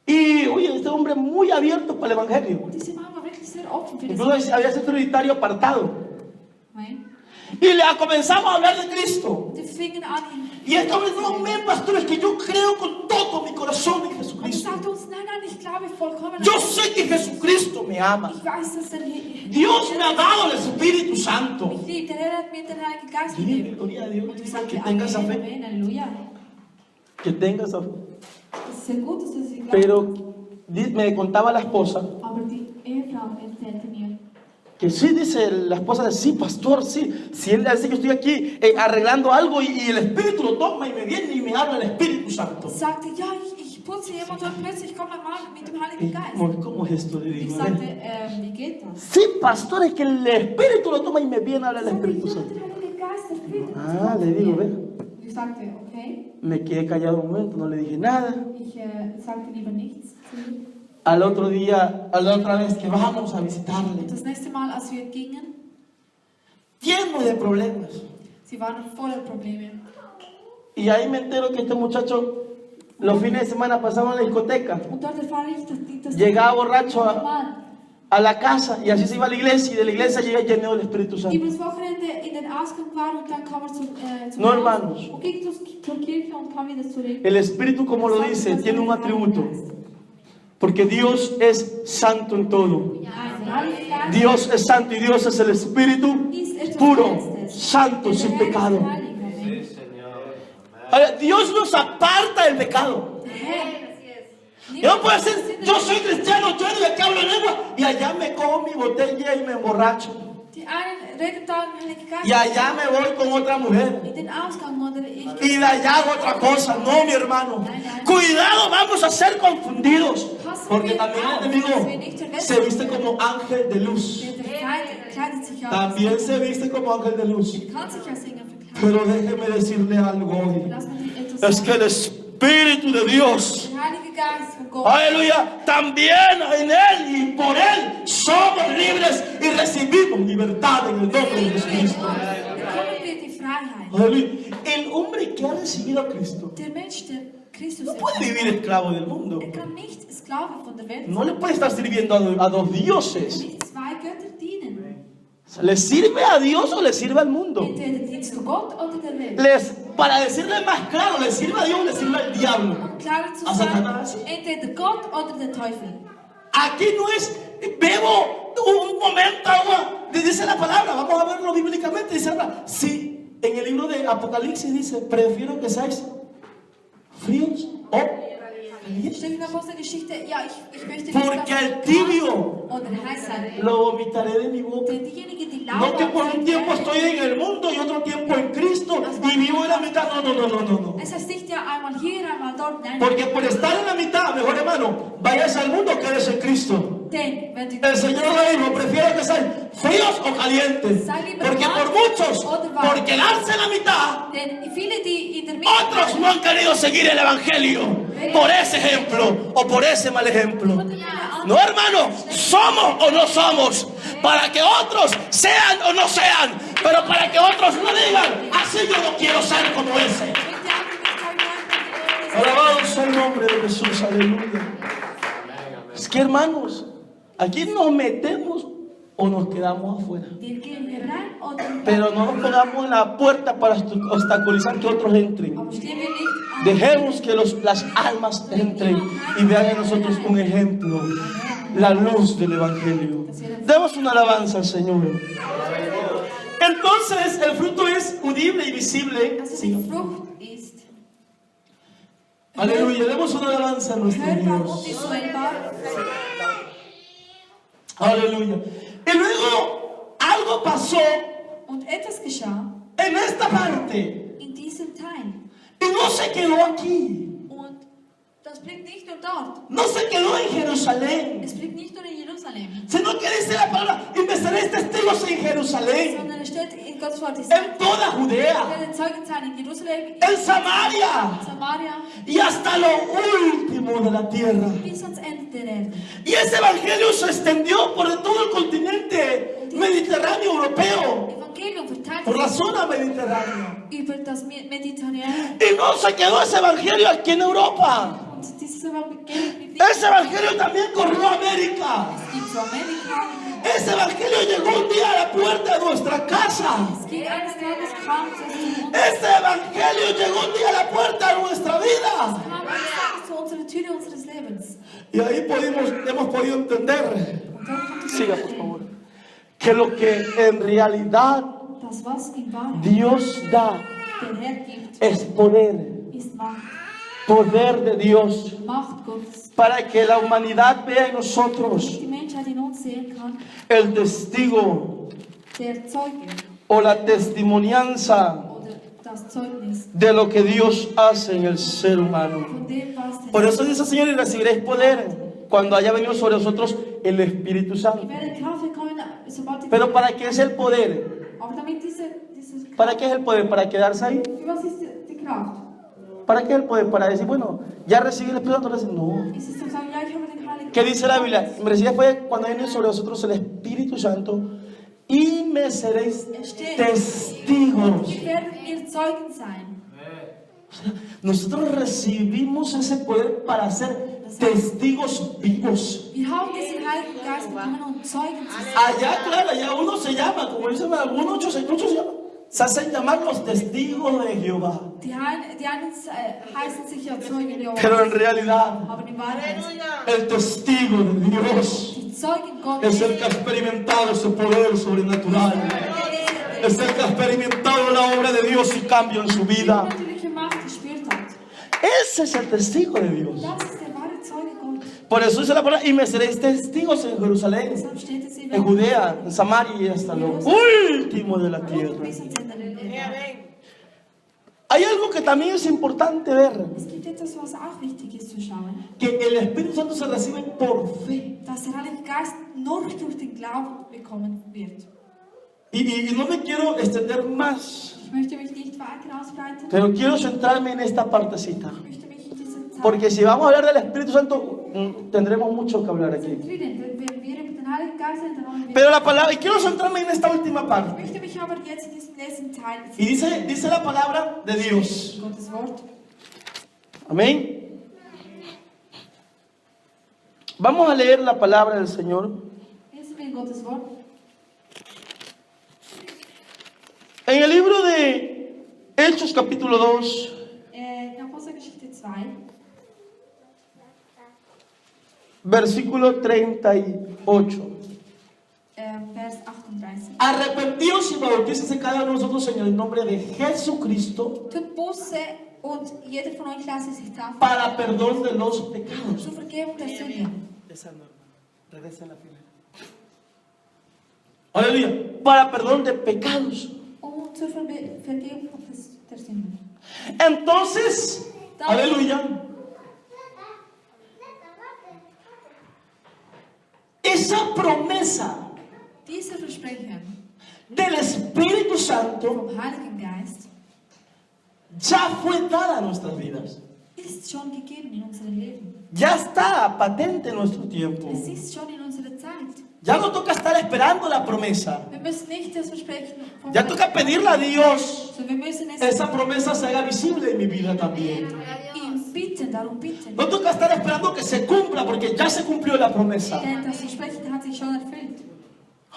Y oye, este hombre muy abierto para el Evangelio. Und diese Mann war wirklich sehr offen für das Incluso había sido trinitario apartado. Nein. Y le comenzamos a hablar de Cristo. Die fingen an, ihn. Y este hombre no, men, pastor, es que yo creo con todo mi corazón en Und er Jesucristo. sagte uns, nein, nein, ich glaube vollkommen. Yo sé que Jesucristo me ama. Ich weiß, dass Dios me ha dado el Espíritu Santo. mich liebt. Der Herr hat mir den Heiligen Geist Dile, gegeben. gloria a Dios, Und ich que sagte, tenga esa Amen, fe. Amen, Halleluja. Que tenga esa fe. Das ist sehr gut, dass das ich glaube. Pero me contaba la esposa Aber die Ehefrau erzählte mir, que sí, dice la esposa, de sí, pastor, sí. Si él dice que estoy aquí arreglando algo y el Espíritu lo toma y me viene y me habla el Espíritu Santo. sagte, ja, ich putze jemand und plötzlich kommt ein Mann mit dem Heiligen Geist. ¿Cómo es esto? Le Ich digo, sagte, wie geht das? sí, pastor, es que el Espíritu lo toma y me viene a hablar el Sagte, Espíritu ja, Santo. der Heilige Geist, das Friede. Ah, le digo, ve. Ich sagte, okay. Me quedé callado un momento, no le dije nada. Ich sagte lieber nichts zu ihm. Al otro día, a la otra vez que vamos a visitarle, Das nächste Mal, als wir gingen, lleno de problemas. sie waren voller Probleme. Y ahí me entero que este muchacho los fines de semana pasaba en la discoteca, Und dort erfahre ich, dass llegaba borracho der Mann a la casa y así se iba a la iglesia y de la iglesia llega lleno del Espíritu Santo. übers Wochenende in den Ausgang war und dann kam er zum No, Haus hermanos. und ging zur Kirche und kam wieder zurück. El Espíritu, como lo dice, tiene un atributo, porque Dios es santo en todo. Dios es santo y Dios es el Espíritu puro, santo, sin pecado. Ahora, Dios nos aparta del pecado. Yo no puedo decir, yo soy cristiano, yo de que hablo en lengua, y allá me cojo mi botella y me emborracho. Die einen reden da im Heiligen Geist. Y allá me voy con otra mujer. In den Ausgang wandere ich. Y de allá hago otra cosa. No, mi hermano. Cuidado, vamos a ser confundidos. Porque también el enemigo se viste como ángel de luz. Der Feind kleidet sich aus. También se viste como ángel de luz. Kann sich als Engel verkleiden. Pero déjeme decirle algo hoy. Lass mich dir etwas Es que el Espíritu de Dios, Der Heilige Geist von Gott. aleluya, también en Él y por Él somos libres y recibimos libertad en el nombre de Jesucristo. Bekommen wir die Freiheit. Aleluya. El hombre que ha recibido a Cristo Der Mensch, der Christus no puede vivir esclavo del mundo. kann nicht Sklave von der Welt No le puede estar sirviendo a dos dioses. nicht zwei Götter dienen. ¿Le sirve a Dios o le sirve al mundo? Entweder dienst du Gott oder der Welt. Para decirle más claro, ¿le sirve a Dios o le sirve al diablo? Um klarer zu A sein, Satanás. entweder Gott oder der Teufel. Aquí no es, bebo un momento agua, dice la palabra, vamos a verlo bíblicamente, dice la si en el libro de Apocalipsis dice, prefiero que seáis fríos o calientes, Steht in der Apostelgeschichte, ja, ich möchte porque el tibio oder heiß sein. lo vomitaré de mi boca. Denn diejenigen, die No que por un lauwarm tiempo sind, estoy en el mundo y otro tiempo en Cristo y vivo en la mitad. No. es heißt nicht ja einmal hier, einmal dort, nein. Porque por estar en la mitad, mejor hermano, vayas al mundo que eres en Cristo. Denn wenn du El Señor le dijo, prefiero que sean fríos o calientes. Porque por muchos, por quedarse en la mitad, denn viele, die in der Mitte otros no han querido seguir el Evangelio. Por ese ejemplo o por ese mal ejemplo. No, hermano, somos o no somos. Para que otros sean o no sean. Pero para que otros no digan, así yo no quiero ser como ese. Alabado sea el nombre de Jesús, aleluya. Es que, hermanos, aquí nos metemos o nos quedamos afuera. Wir gehen hier rein oder Pero no nos pongamos en la puerta para obstaculizar que otros entren. aber stehen wir nicht an. Dejemos que las almas entren y vean en nosotros un ejemplo, la luz del Evangelio. Demos una alabanza al Señor. Entonces, el fruto es audible y visible. Also Sí. die Frucht ist Aleluya, demos una alabanza a nuestro hörbar und Dios. visuellbar. Aleluya. Y luego algo pasó Und etwas geschah en esta parte in diesem Teil. y no se quedó aquí, Und das blieb nicht nur dort. no se quedó en Jerusalén, Es blieb nicht nur in Jerusalem, sino que dice la palabra, y me seréis testigos en Jerusalén, sondern es steht in Gottes Wort, en toda Judea, werden Zeugen sein in Jerusalem, en Samaria in Samaria, y hasta lo último de la tierra. bis ans Ende der Erde. Y ese evangelio se extendió por todo el continente mediterráneo europeo, Evangelium verteilt por la sich zona mediterránea. über das Mediterrane. Y no se quedó ese evangelio aquí en Europa. Und dieses Evangelium blieb nicht Ese evangelio también corrió a América. in zu Amerika. Ese evangelio llegó un día a la puerta de nuestra casa. Es ging eines Tages, kam es zu uns, Ese evangelio llegó un día a la puerta de nuestra vida. kam eines Tages zu unserer Tür unseres Lebens. Y ahí hemos podido entender, Und dort kommt es siga por favor, que lo que en realidad das, was in Wahrheit Dios da der Herr gibt, es poder, ist Macht. poder de Dios, Macht Gottes. para que la humanidad vea en nosotros Die Menschheit in uns sehen kann, el testigo der Zeuge o la testimonianza oder das Zeugnis de lo que Dios hace en el ser humano. von dem, was der Por eso dice el Señor, y recibiréis poder cuando haya venido sobre vosotros el Espíritu Santo. Ich werde Kraft bekommen, sobald die Pero ¿para qué es el poder? Aber damit diese ¿Para qué es el poder? ¿Para quedarse ahí? Für was ist die Kraft? ¿Para qué es el poder? Para decir, bueno, ya recibí el Espíritu Santo. No. Ist es zu sagen, ja, ich habe den Heiligen ¿Qué dice la Biblia? Me recibí fue cuando viene sobre vosotros el Espíritu Santo y me seréis testigos. Wir werden ihr Zeugen sein. Nosotros recibimos ese poder para ser testigos vivos. Wir haben diesen Heiligen Geist bekommen, um Zeugen zu sein. Allá, claro, allá uno se llama, como dicen algunos, muchos se llaman. Se hacen llamar los testigos de Jehová. Die einen heißen sich ja Zeugen Pero Jehovas, en realidad, aber in Wahrheit, el testigo de Dios die Zeugen Gottes, es el que ha experimentado ese poder sobrenatural. Es el que ha experimentado la obra de Dios y cambio en su vida. natürliche Macht gespürt hat. Ese es el testigo de Dios. Das ist der wahre Zeuge Por eso dice la palabra, y me seréis testigos en Jerusalén, Deshalb steht es en Judea, en Samaria y hasta lo último de la tierra. bis ans Ende der Erde. Amén. Hay algo que también es importante ver, Es gibt etwas, was auch wichtig ist zu schauen. que el Espíritu Santo se recibe por fe. Dass der Heilige Geist nur durch den Glauben bekommen wird. Y no me quiero extender más, Ich möchte mich nicht weiter ausbreiten. pero quiero centrarme en esta partecita. Ich möchte mich in dieser Zeit Porque si vamos a hablar del Espíritu Santo, tendremos mucho que hablar aquí. konzentrieren. Wenn wir über den Heiligen Geist reden, dann haben wir. Pero la palabra, y quiero centrarme en esta última Ich parte. möchte mich aber jetzt in diesem letzten Teil Y dice la palabra de Dios. Gottes Wort. Amén. Vamos a leer la palabra del Señor. Lesen wir Gottes Wort. En el libro de Hechos capítulo 2, In Apostelgeschichte 2, versículo 38. Vers 38. Arrepentíos y bautícense cada uno de nosotros en el nombre de Jesucristo Tut Buße und jeder von euch lasse sich taufen para perdón de los pecados. zur Vergebung der Sünde. Esa norma. Regresa a la fila. Aleluya. Para perdón de pecados. Und zur Vergebung der Sünde. Entonces, aleluya. Esa promesa Diese Versprechen del Espíritu Santo vom Heiligen Geist ya fue dada a nuestras vidas. ist schon gegeben in unserem Leben. Ya está patente en nuestro tiempo. Es ist schon in unserer Zeit. Ya no toca estar esperando la promesa. Wir müssen nicht das Versprechen vom Ya toca pedirle a Dios. sondern wir müssen es Esa promesa se haga visible en mi vida también. ihm bitten, darum bitten. No toca estar esperando que se cumpla porque ya se cumplió la promesa. Denn das Versprechen hat sich schon erfüllt.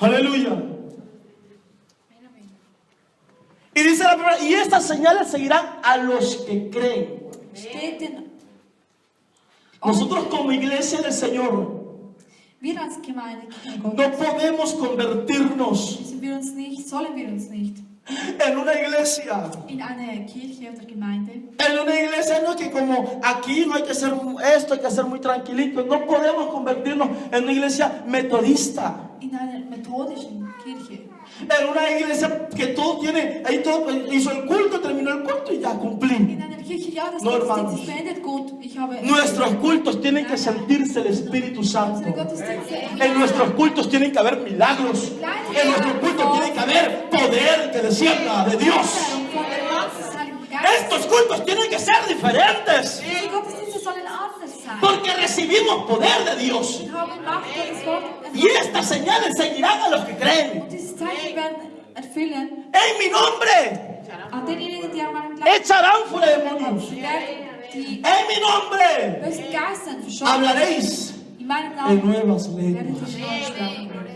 Aleluya. Y dice la palabra, y estas señales seguirán a los que creen. Steht in Nosotros como iglesia del Señor wir als Gemeinde no Gottes podemos convertirnos sollen wir uns nicht en una iglesia. in eine Kirche oder Gemeinde, En una iglesia no es que como aquí no hay que hacer esto, hay que hacer muy tranquilito. No podemos convertirnos en una iglesia metodista. in einer methodischen Kirche. En una iglesia que todo tiene, ahí todo hizo el culto, terminó el culto y ya cumplí. In einer Kirche, ja, das No, Gottesdienst hermanos. ist beendet, gut, ich habe... Nuestros cultos tienen que sentirse el Espíritu Santo. Unsere Gottesdienste... En nuestros cultos tienen que haber milagros. En nuestros cultos tiene que haber poder que descienda de Dios. Von der Macht des Heiligen Geistes. Estos cultos tienen que ser diferentes. Unsere Gottesdienste sollen anders sein. Porque recibimos poder de Dios. Wir haben Macht Gottes Wort Y estas señales seguirán a los que creen. und dieses Zeichen werden erfüllen En mi nombre an denjenigen, die an meinem Glauben echarán fuera demonios. sie werden die En mi nombre bösen Geistern verschoben. hablaréis In meinem en Namen nuevas werdet lenguas. ihr neue Sprachen hören.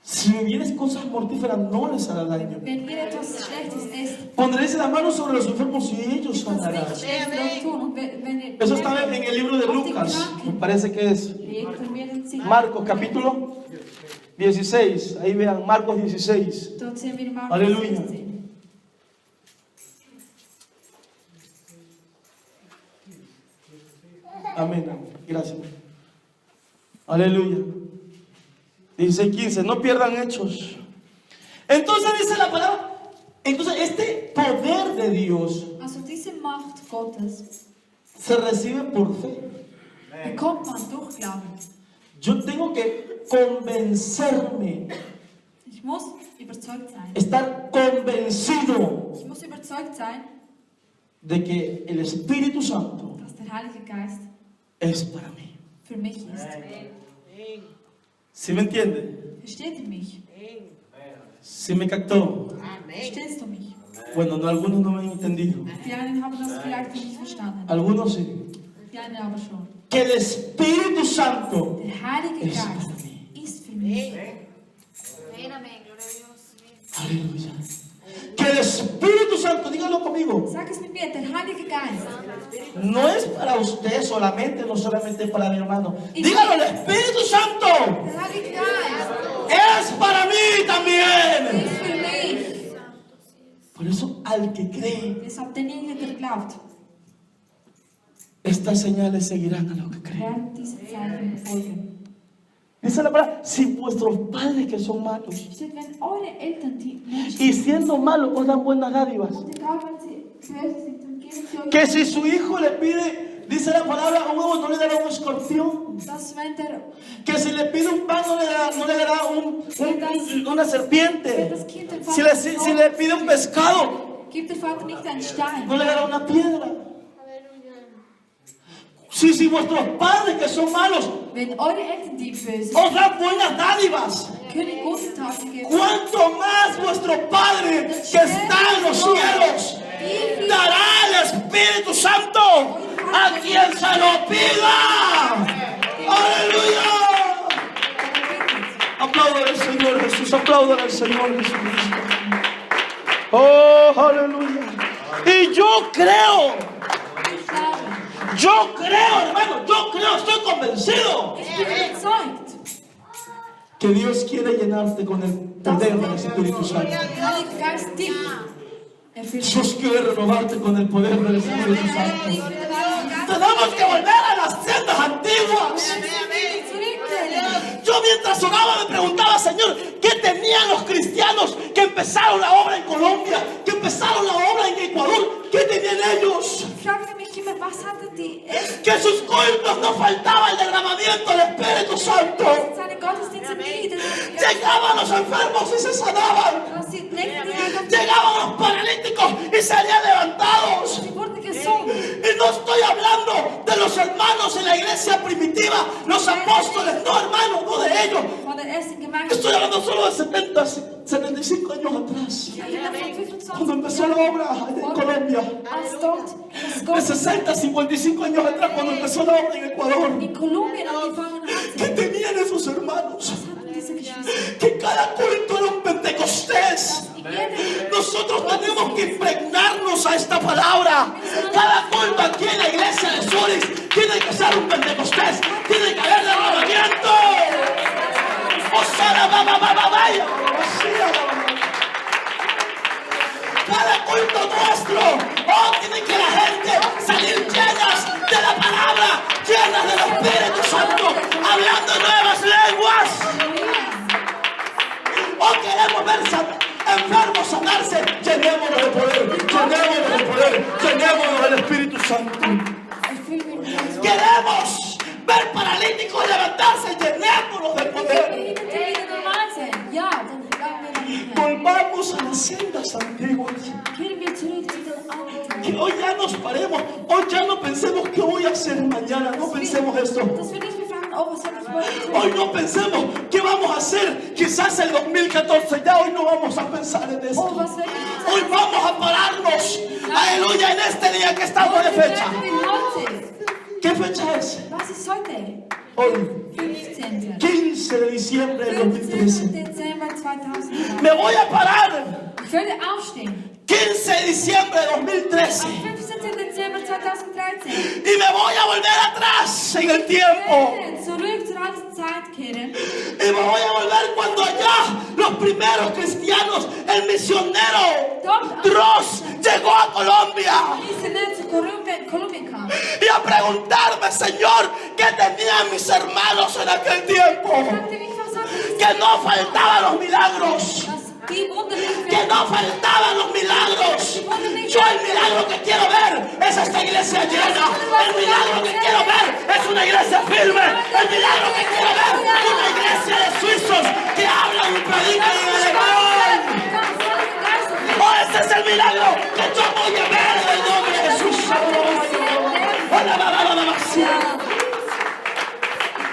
Si me vienes cosas mortíferas, no les hará daño. Wenn ihr etwas Schlechtes esst, Pondréis las manos sobre los enfermos y ellos das sanarán. nicht schlecht für euch tun. Und wenn ihr Eso está en el libro de auf die Lucas. Me Kranken parece que es legt, dann werden sie... Marcos capítulo 16. Ahí vean, Marcos 16. Dort sehen wir Markus Halleluja. 16. Amén. Gracias. Aleluya. 16:15. No pierdan Hechos. Entonces dice la palabra. Entonces este poder de Dios Also diese Macht Gottes se recibe por fe. bekommt man durch Glauben. Yo tengo que convencerme, Ich muss überzeugt sein. estar convencido Ich muss überzeugt sein, de que el Espíritu Santo dass der Heilige Geist es para mí. für mich ist. ¿Sí me entiende? Versteht ihr mich? ¿Sí me captó? Verstehst du mich? Bueno, no, algunos no me han entendido. Die einen haben das vielleicht nicht verstanden. Algunos sí. Die einen aber schon. Que el Espíritu Santo Der Heilige es para Geist mí. ist für mich. Amén, amén, gloria a Dios. Aleluya. Que el Espíritu Santo, dígalo conmigo, Sag es mit mir, der Heilige Geist no es para usted solamente, no solamente para mi hermano. Dígalo, el Espíritu Santo Der Heilige Geist es para mí también. ist für mich. Por eso, al que cree, Deshalb derjenige, der glaubt, Estas señales seguirán a los que creen. werden diese Zeichen folgen. Dice la palabra, si vuestros padres que son malos Steht, wenn eure Eltern, die Menschen y siendo malos os dan buenas dádivas, und egal, wenn sie böse sind, dann geben sie euch que si su hijo le pide, dice la palabra, un huevo no le dará un escorpión, das, wenn der que si le pide un pan no le dará una wenn serpiente, das Kind dem si Vater si le pide un pescado gibt der Vater nicht einen Stein. no le dará una piedra. Si vuestros padres que son malos Wenn eure Eltern, die böse sind, os dan buenas dádivas, können gute Taten geben, ¿cuánto más vuestro Padre que está en los cielos dará el Espíritu Santo a quien se lo pida? ¡Aleluya! Aplaudan al Señor Jesús, aplaudan al Señor Jesucristo. ¡Oh, aleluya! Y yo creo, hermano, estoy convencido ich bin überzeugt, que Dios quiere llenarte con el poder del Espíritu Santo. der Heilige Geist dich erfüllt. Dios quiere renovarte con el poder del Espíritu Santo. Tenemos que volver a las sendas antiguas. Yo mientras oraba me preguntaba, Señor, ¿qué tenían los cristianos que empezaron la obra en Colombia, que empezaron la obra en Ecuador? ¿Qué tenían ellos? Ich fragte mich immer, was hatten die ersten Que sus cultos no faltaba el derramamiento del Espíritu Santo. seine Gottesdienste nie, Llegaban los enfermos y se sanaban. dass sie nächsten Jahr Llegaban los paralíticos y serían levantados. sie wurden gesund. Y no estoy hablando de los hermanos en la iglesia primitiva, los apóstoles, no hermanos, no de ellos. Von der ersten Gemeinde. Estoy hablando solo de 75 años atrás, Ich rede von 25 cuando empezó la obra en Colombia. als dort das De Gott 60 a 55 años atrás, cuando empezó la obra en Ecuador. in Kolumbien angefangen ¿Qué hatte. tenían esos hermanos? Hatten diese Geschwister. Que cada culto era un Pentecostés. Nosotros tenemos que impregnarnos a esta palabra. Cada culto aquí en la iglesia de Zurich tiene que ser un Pentecostés. Tiene que haber derramamiento. Osana, vaya. Cada culto nuestro, tiene que la gente salir llenas de la palabra, llenas del Espíritu Santo, hablando nuevas lenguas. O queremos ver enfermos sanarse, llenémonos de poder, llenémonos de poder, llenémonos del Espíritu Santo. Erfüllen wir uns. Queremos ver paralíticos levantarse, llenémonos de poder. Behinderte wieder normal sein. Ja, dann bleiben wir nicht mehr. Volvamos a las sendas antiguas. Kehren wir zurück zu den alten. Que hoy ya nos paremos, hoy ya no pensemos qué voy a hacer mañana, no pensemos esto. Dass wir nicht mehr fragen, oh, was soll ich morgen tun? Hoy no pensemos qué vamos a hacer quizás el 2014, ya hoy no vamos a pensar en Oh, esto. was werde ich Hoy vamos a pararnos, aleluya, en este día que estamos de fecha. ¿Qué fecha es? Was ist heute? Hoy, 15. 15 de diciembre del 15. 2013. Dezember 2000. Me voy a parar, Ich werde aufstehen. 15 de diciembre de 2013. Am 15. Dezember 2013. Y me voy a volver atrás en el tiempo. Zurück zur alten Zeit kehren. Y me voy a volver cuando allá los primeros cristianos, el misionero Dross llegó a Colombia. Missionär zu Kolumbien kam. Y a preguntarme, Señor, ¿qué tenían mis hermanos en aquel tiempo? Fragte mich, was hatten Que no faltaban los milagros. die Wunder nicht Que mehr? no faltaban los milagros. Yo el milagro que quiero ver es esta iglesia llena. El milagro que quiero ver es una iglesia firme. El milagro que quiero ver es una iglesia de suizos que hablan y predican en alemán. Oh, ese es el milagro que yo voy a ver en el nombre de Jesús.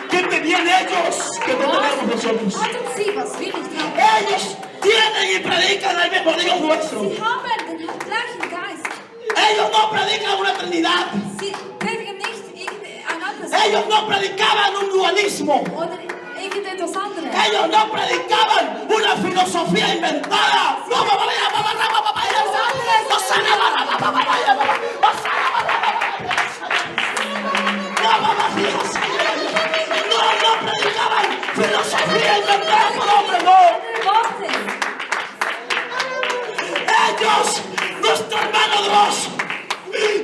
¿Qué tenían ellos que no tenemos nosotros? Hatten sie, was wir nicht haben? Ellos tienen y predican el mismo Dios nuestro. Sie haben den gleichen Geist. Ellos no predican una Trinidad. Sie predigen nicht irgendein anderes Ellos no predicaban un dualismo. oder irgendetwas anderes. Ellos no predicaban una filosofía inventada. No predicaban filosofía inventada por hombres, no. Worte. Ellos, nuestro hermano Dross,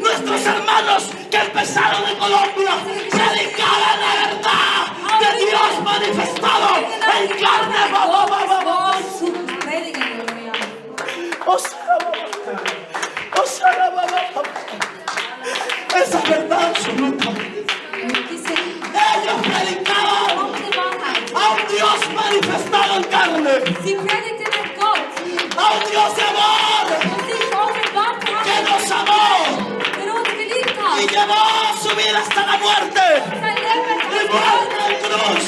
nuestros hermanos que empezaron entregó su vida hasta la muerte. Y muerte en cruz.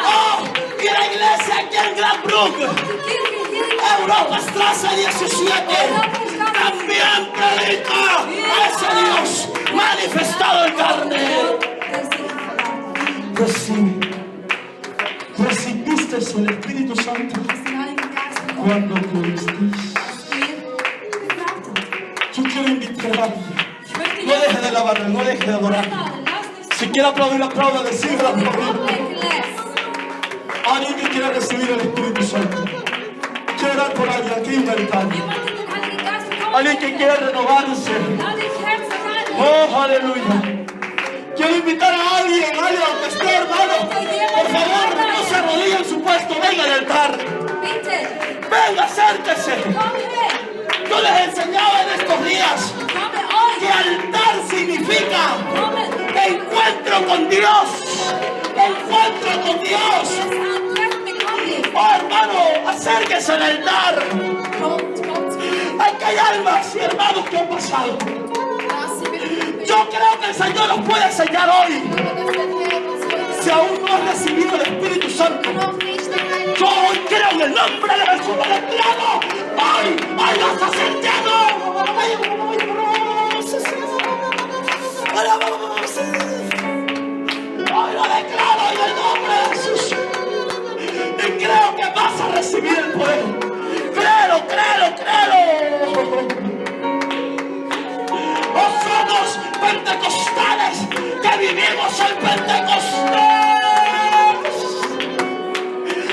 Oh, y la iglesia aquí en Granbrook, Europa Strasse 17, también predica a ese Dios manifestado en carne. Recibiste el Espíritu Santo cuando creíste. Yo quiero invitar a alguien. No deje de alabar, no deje de adorar. Si quiere aplaudir, aplauda, decirle aplaudir. Alguien que quiera recibir el Espíritu Santo. Quiero orar por alguien aquí inventar. Alguien que quiera renovarse. Oh, aleluya. Quiero invitar a alguien que esté, hermano. Por favor, no se arrodille en su puesto. Venga al altar. Venga, acérquese. Yo les enseñaba en estos días que altar significa encuentro con Dios. Encuentro con Dios. Oh, hermano, acérquese al altar. Aquí hay almas y hermanos que han pasado. Yo creo que el Señor nos puede enseñar hoy. Si aún no has recibido el Espíritu Santo, yo hoy creo en el nombre de Jesús del Eterno. Hoy vas a ser lleno. Hoy lo declaro en el nombre de Jesús. Y creo que vas a recibir el poder. Créelo. Somos pentecostales que vivimos el Pentecostés.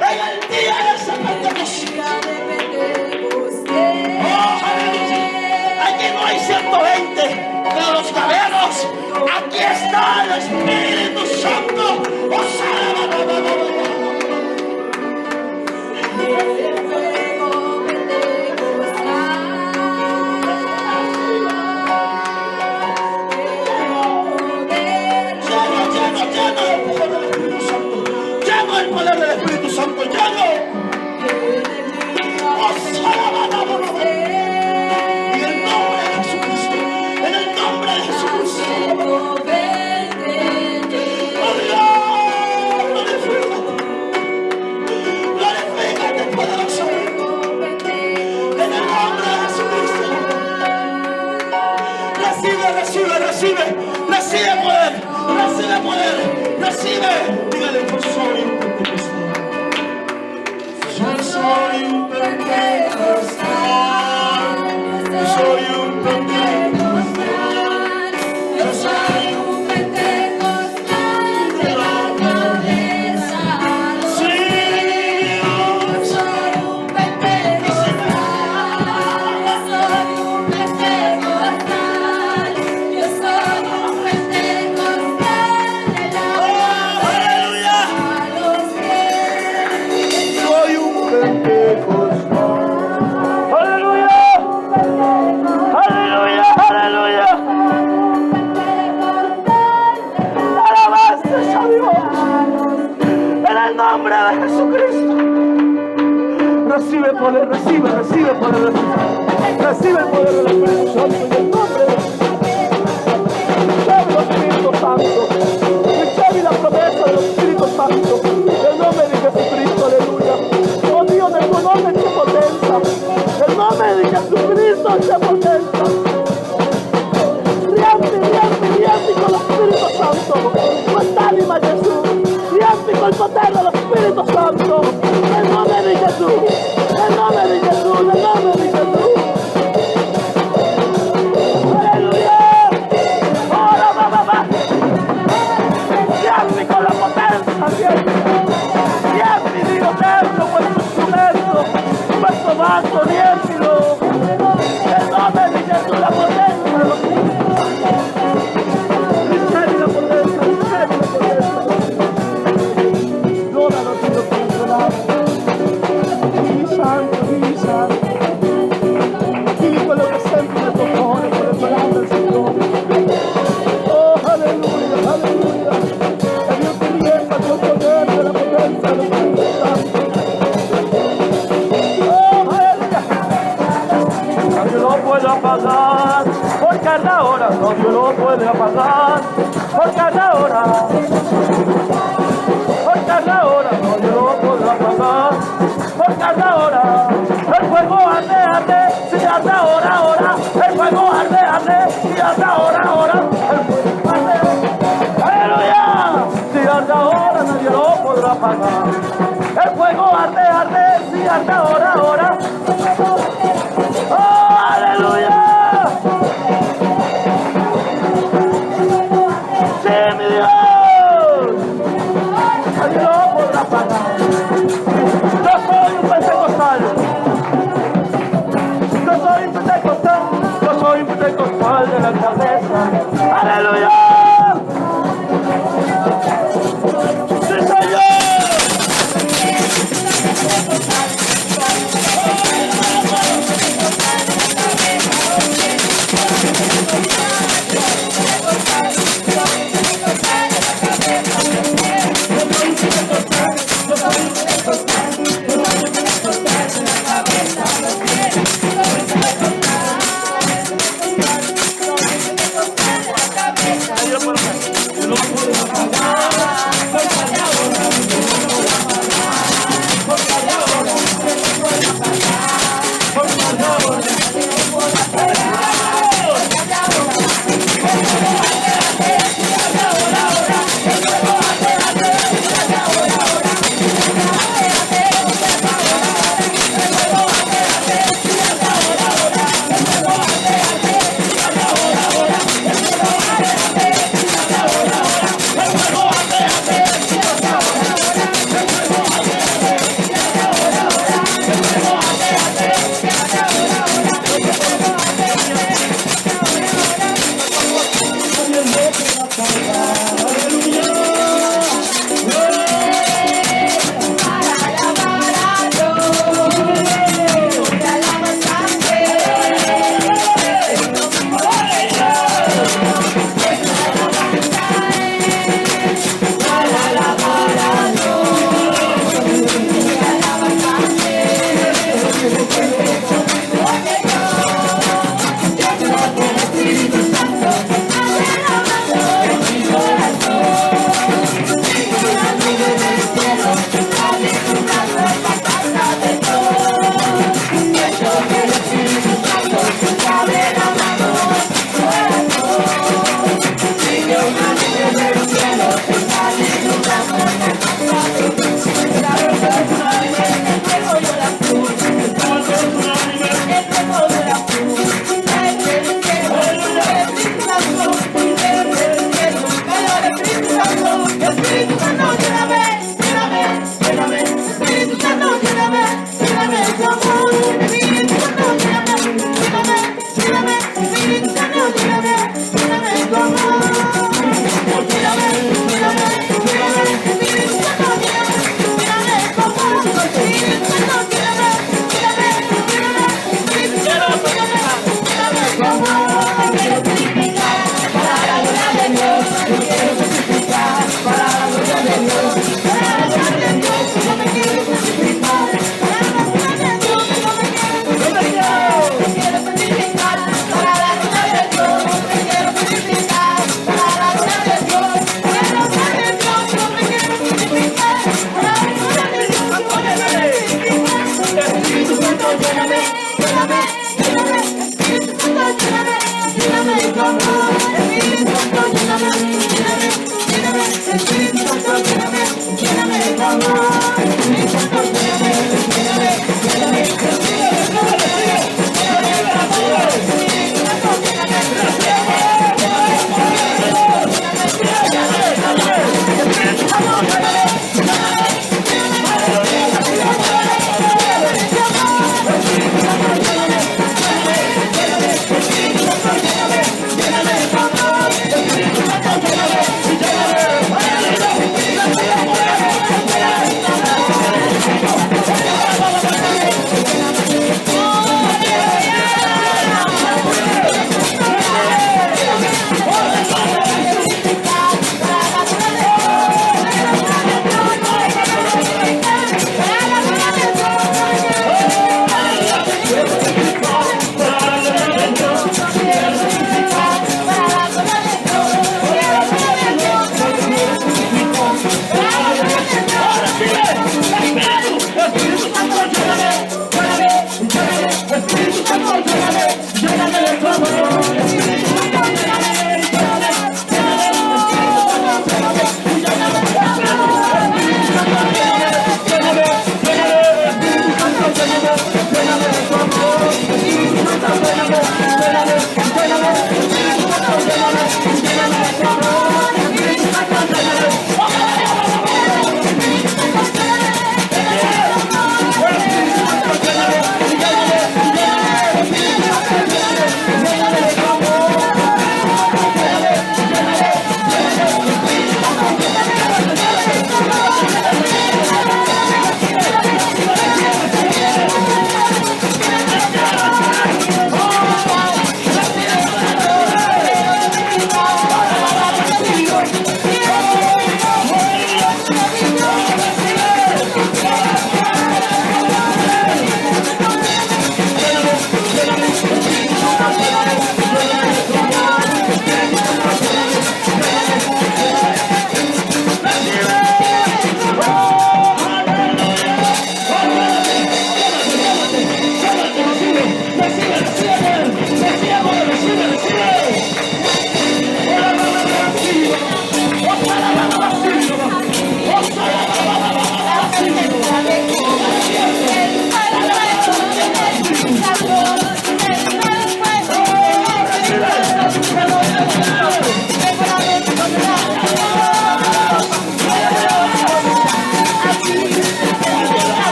En el día de ese Pentecostés. Oh, aleluya. Aquí no hay 120 de los cabellos. Aquí está el Espíritu Santo. Oh, el poder del Espíritu Santo, lleno. Y en el nombre de Jesucristo, en el nombre de Jesucristo. Glorifícate, poderoso. En el nombre de Jesucristo. Recibe poder. Recibe. Dígale, yo soy un pentecostal. Yo soy un pentecostal. Yo soy un pentecostal. Yo soy un pentecostal de la cabeza. Sí, yo soy un pentecostal. Yo soy un pentecostal. Yo soy un pentecostal de la cabeza. Soy un pentecostal. Aleluya. Aleluya. Alabanzas a Dios. En el nombre de Jesucristo. Recibe poder. Recibe el poder del Espíritu Santo. En el nombre de Jesús. Recibe el Espíritu Santo. Recibe la promesa del Espíritu Santo. En el nombre de Jesucristo. Aleluya. Oh Dios, en tu nombre se potencia. El nombre de Jesucristo se potencia. Riempi con el Espíritu Santo. Con ánima Jesús. Riempi con el poder del Espíritu Santo. En el nombre de Jesús. En el nombre de Jesús. En el nombre de Jesús. Aleluya. Ora, va. Riempi con la potencia. Riempi, Dios eterno, con tu instrumento. Con tu vaso, riempilo. En el nombre Dios lo puede apagar, porque a la hora, no, Dios lo puede apagar, porque a la hora, el fuego arde, arde, si arde ahora, ahora, el fuego arde, arde, si arde ahora, ahora, el fuego arde, aleluya, si arde ahora, nadie lo podrá apagar, el fuego arde, arde, si arde ahora, ahora, oh, aleluya. Mi Dios, nadie lo podrá pagar. Yo soy un pentecostal. Yo soy un pentecostal de la cabeza. Aleluya. Sí, Señor.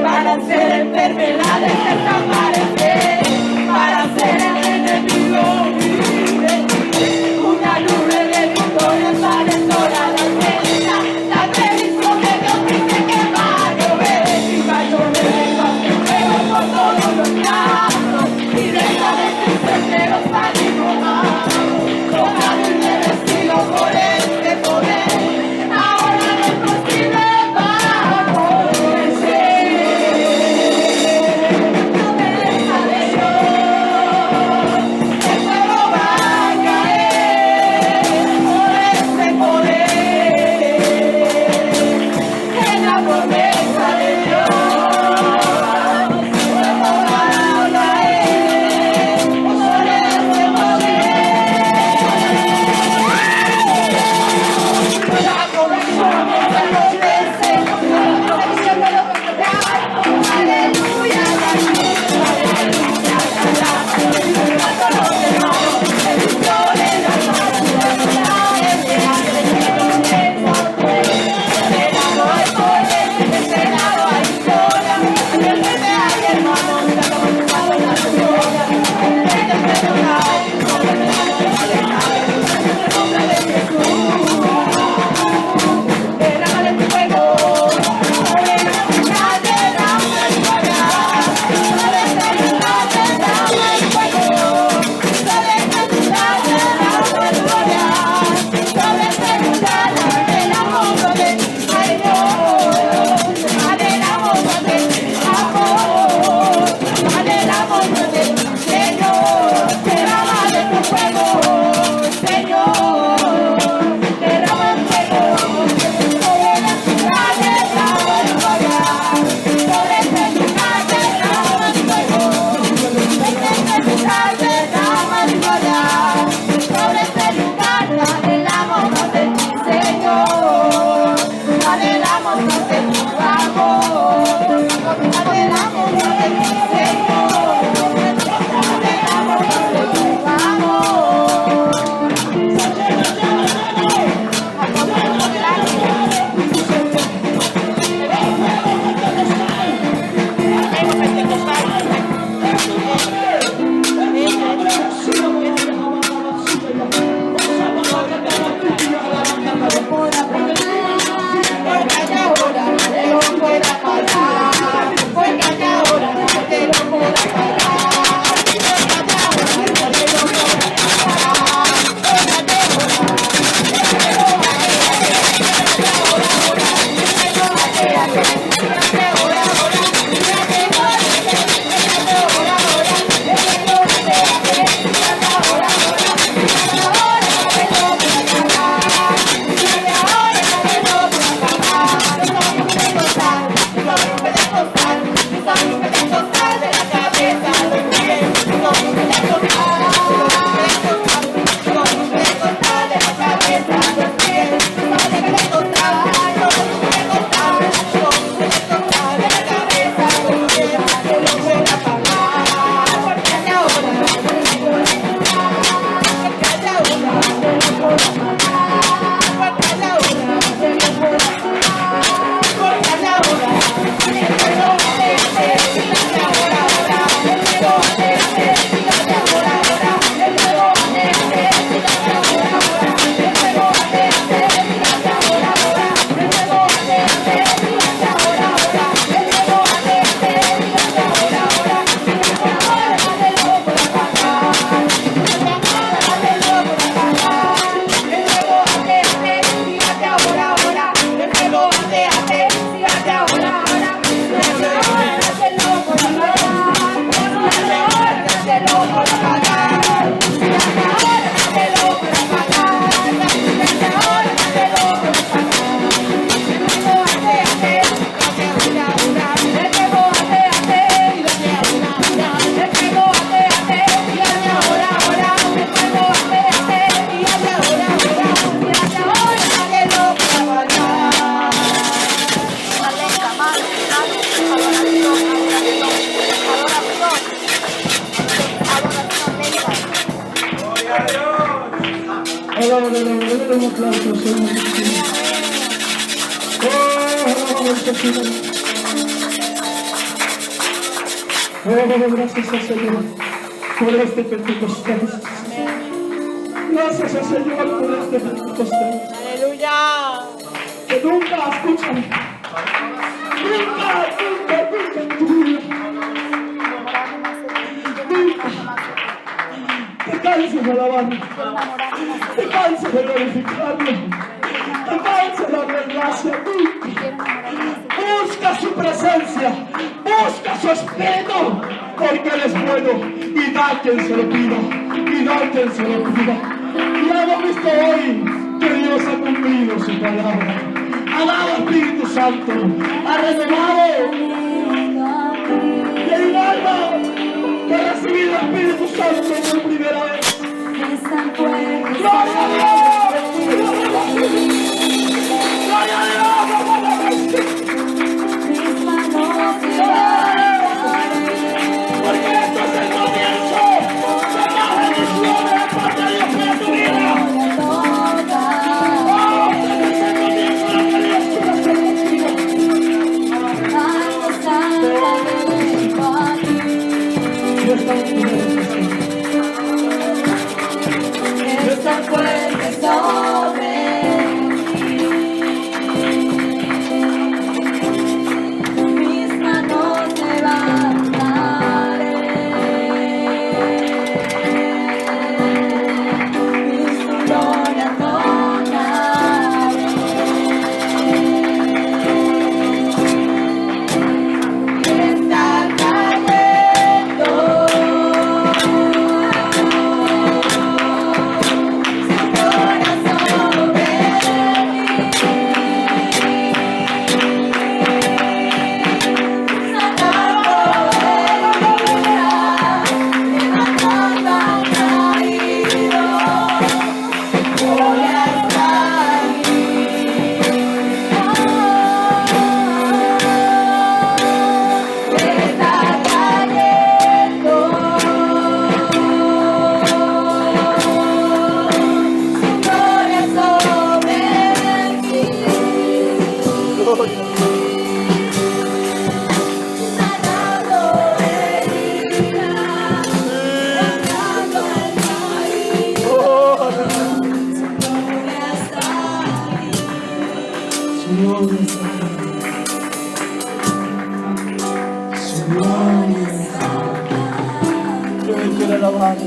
Para hacer enfermedades desaparecer. Dale un aplauso, Señor. Gracias al Señor por este Pentecostés. Gracias al Señor por este Pentecostés. Aleluya. Que nunca, escúchame, nunca en tu vida te canses de alabarlo, te canses de glorificarlo, te canses de darle gracias. Busca su presencia, busca su espíritu, porque Él es bueno y da a quien se lo pida, y da a quien se lo pida. Y hemos visto hoy que Dios ha cumplido su palabra, ha dado Espíritu Santo, ha renovado. Y hay un alma que ha recibido el Espíritu Santo por primera vez. ¡Gloria a Dios! ¡Gloria a Dios! Porque esto es el comienzo de más bendiciones de parte de Dios para tu vida. Este es el comienzo de lo que Dios quiere hacer contigo. Dios está fuerte sobre mis manos levantaré y su gloria tocaré. Está cayendo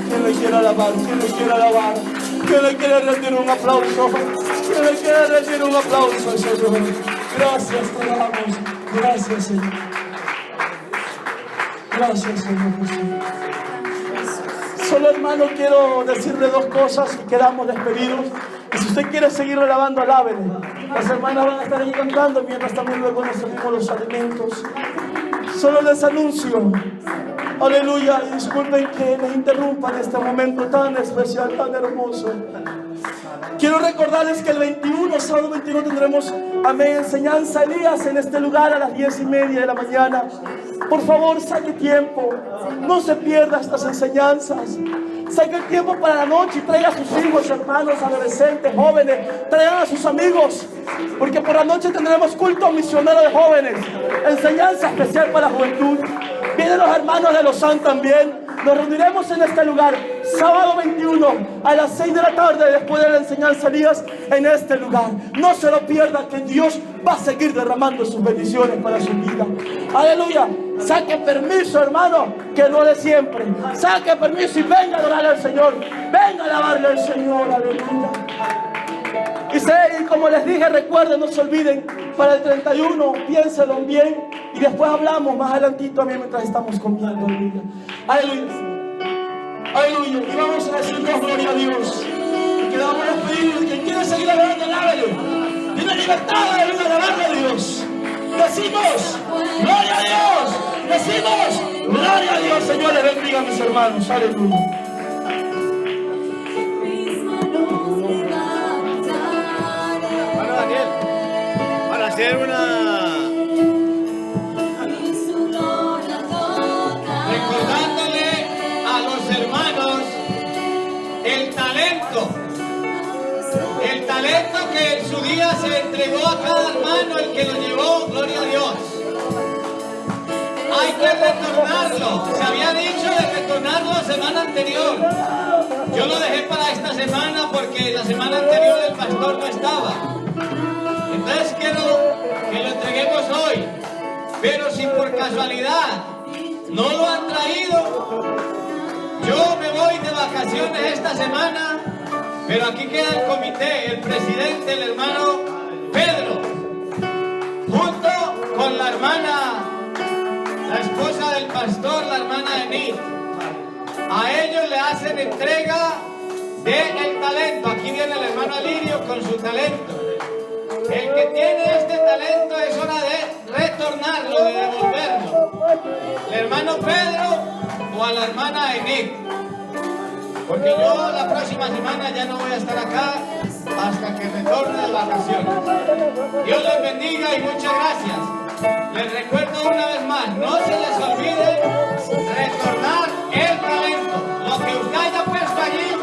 ¿Quién le quiere alabar? ¿Quién le quiere alabar? ¿Quién le quiere rendir un aplauso? ¿Quién le quiere rendir un aplauso al Señor? Gracias, te damos. Gracias, Señor. Gracias, Señor Jesús. Solo, hermano, quiero decirle dos cosas y quedamos despedidos. Y si usted quiere seguir alabando, alábele. Las hermanas van a estar ahí cantando mientras también luego nos servimos los alimentos. Solo les anuncio, aleluya, y disculpen que les interrumpa en este momento tan especial, tan hermoso. Quiero recordarles que el 21, sábado 21, tendremos, amén, enseñanza Elías en este lugar a las 10:30 de la mañana. Por favor, saque tiempo, no se pierda estas enseñanzas. Saque el tiempo para la noche y traiga a sus hijos, hermanos, adolescentes, jóvenes. Traigan a sus amigos, porque por la noche tendremos culto misionero de jóvenes, enseñanza especial para la juventud. Vienen los hermanos de Lozán también. Nos reuniremos en este lugar, sábado 21 a las 6 de la tarde, después de la enseñanza Elías, en este lugar. No se lo pierda, que Dios va a seguir derramando sus bendiciones para su vida. Aleluya. Saque permiso, hermano, que no de siempre. Saque permiso y venga a adorarle al Señor. Venga a alabarle al Señor. Aleluya. Y como les dije, recuerden, no se olviden, para el 31, piénselo bien. Y después hablamos más adelantito también mientras estamos comiendo. Aleluya. Aleluya. Aleluya. Y vamos a decirnos gloria a Dios. Y quedamos despedidos. Quien quiere seguir alabando, alábele. Tiene libertad de alabarle a Dios. Decimos, gloria a Dios. Decimos, gloria a Dios. Señor, les bendiga a mis hermanos. Aleluya. Bueno, Daniel, para hacer recordándole a los hermanos el talento hay que retornarlo. Se había dicho de retornarlo la semana anterior. Yo lo dejé para esta semana porque la semana anterior el pastor no estaba. Entonces quiero que lo entreguemos hoy. Pero si por casualidad no lo han traído, yo me voy de vacaciones esta semana, pero aquí queda el comité, el presidente, el hermano Pedro, junto con la hermana, la esposa del pastor, la hermana Enid. A ellos le hacen entrega del talento. Aquí viene el hermano Alirio con su talento. El que tiene este talento es hora de retornarlo, de devolverlo. El hermano Pedro o a la hermana Enid. Porque yo la próxima semana ya no voy a estar acá hasta que retorne de vacaciones. Dios les bendiga y muchas gracias. Les recuerdo una vez más, no se les olvide retornar el talento. Lo que usted haya puesto allí,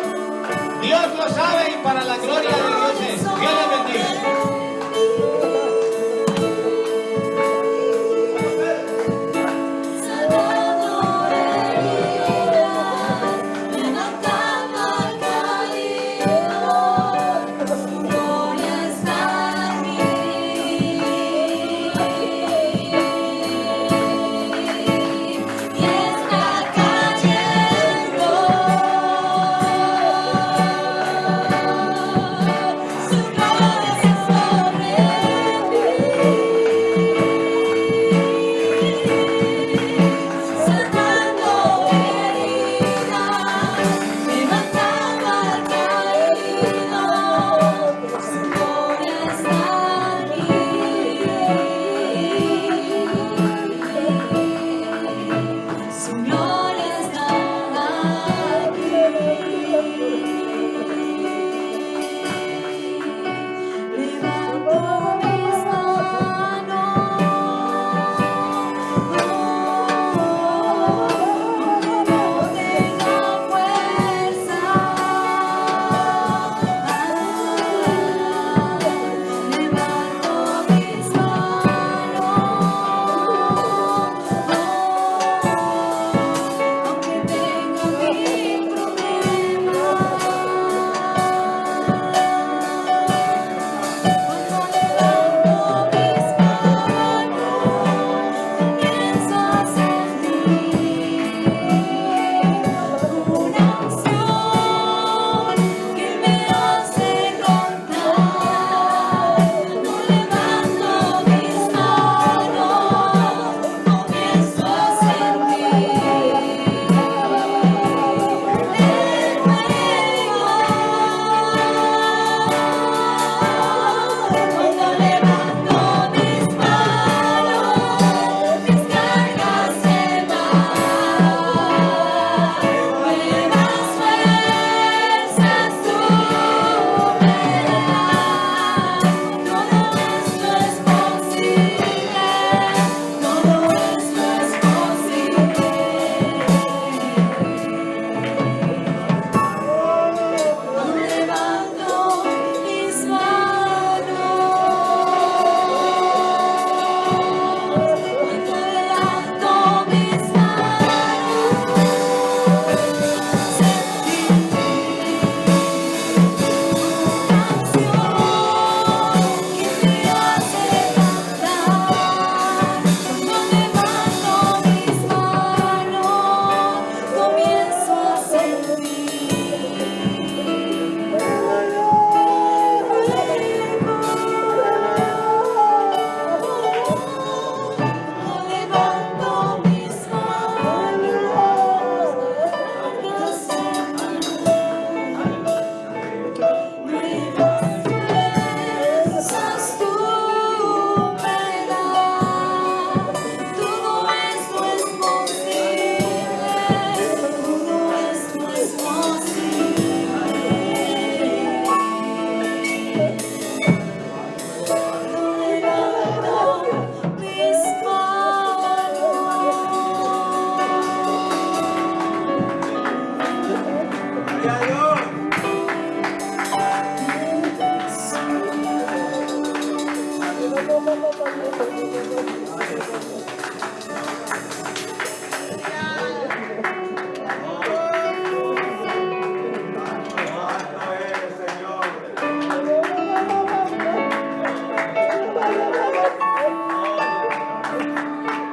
Dios lo sabe y para la gloria de Dios es. Dios les bendiga.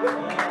Oh,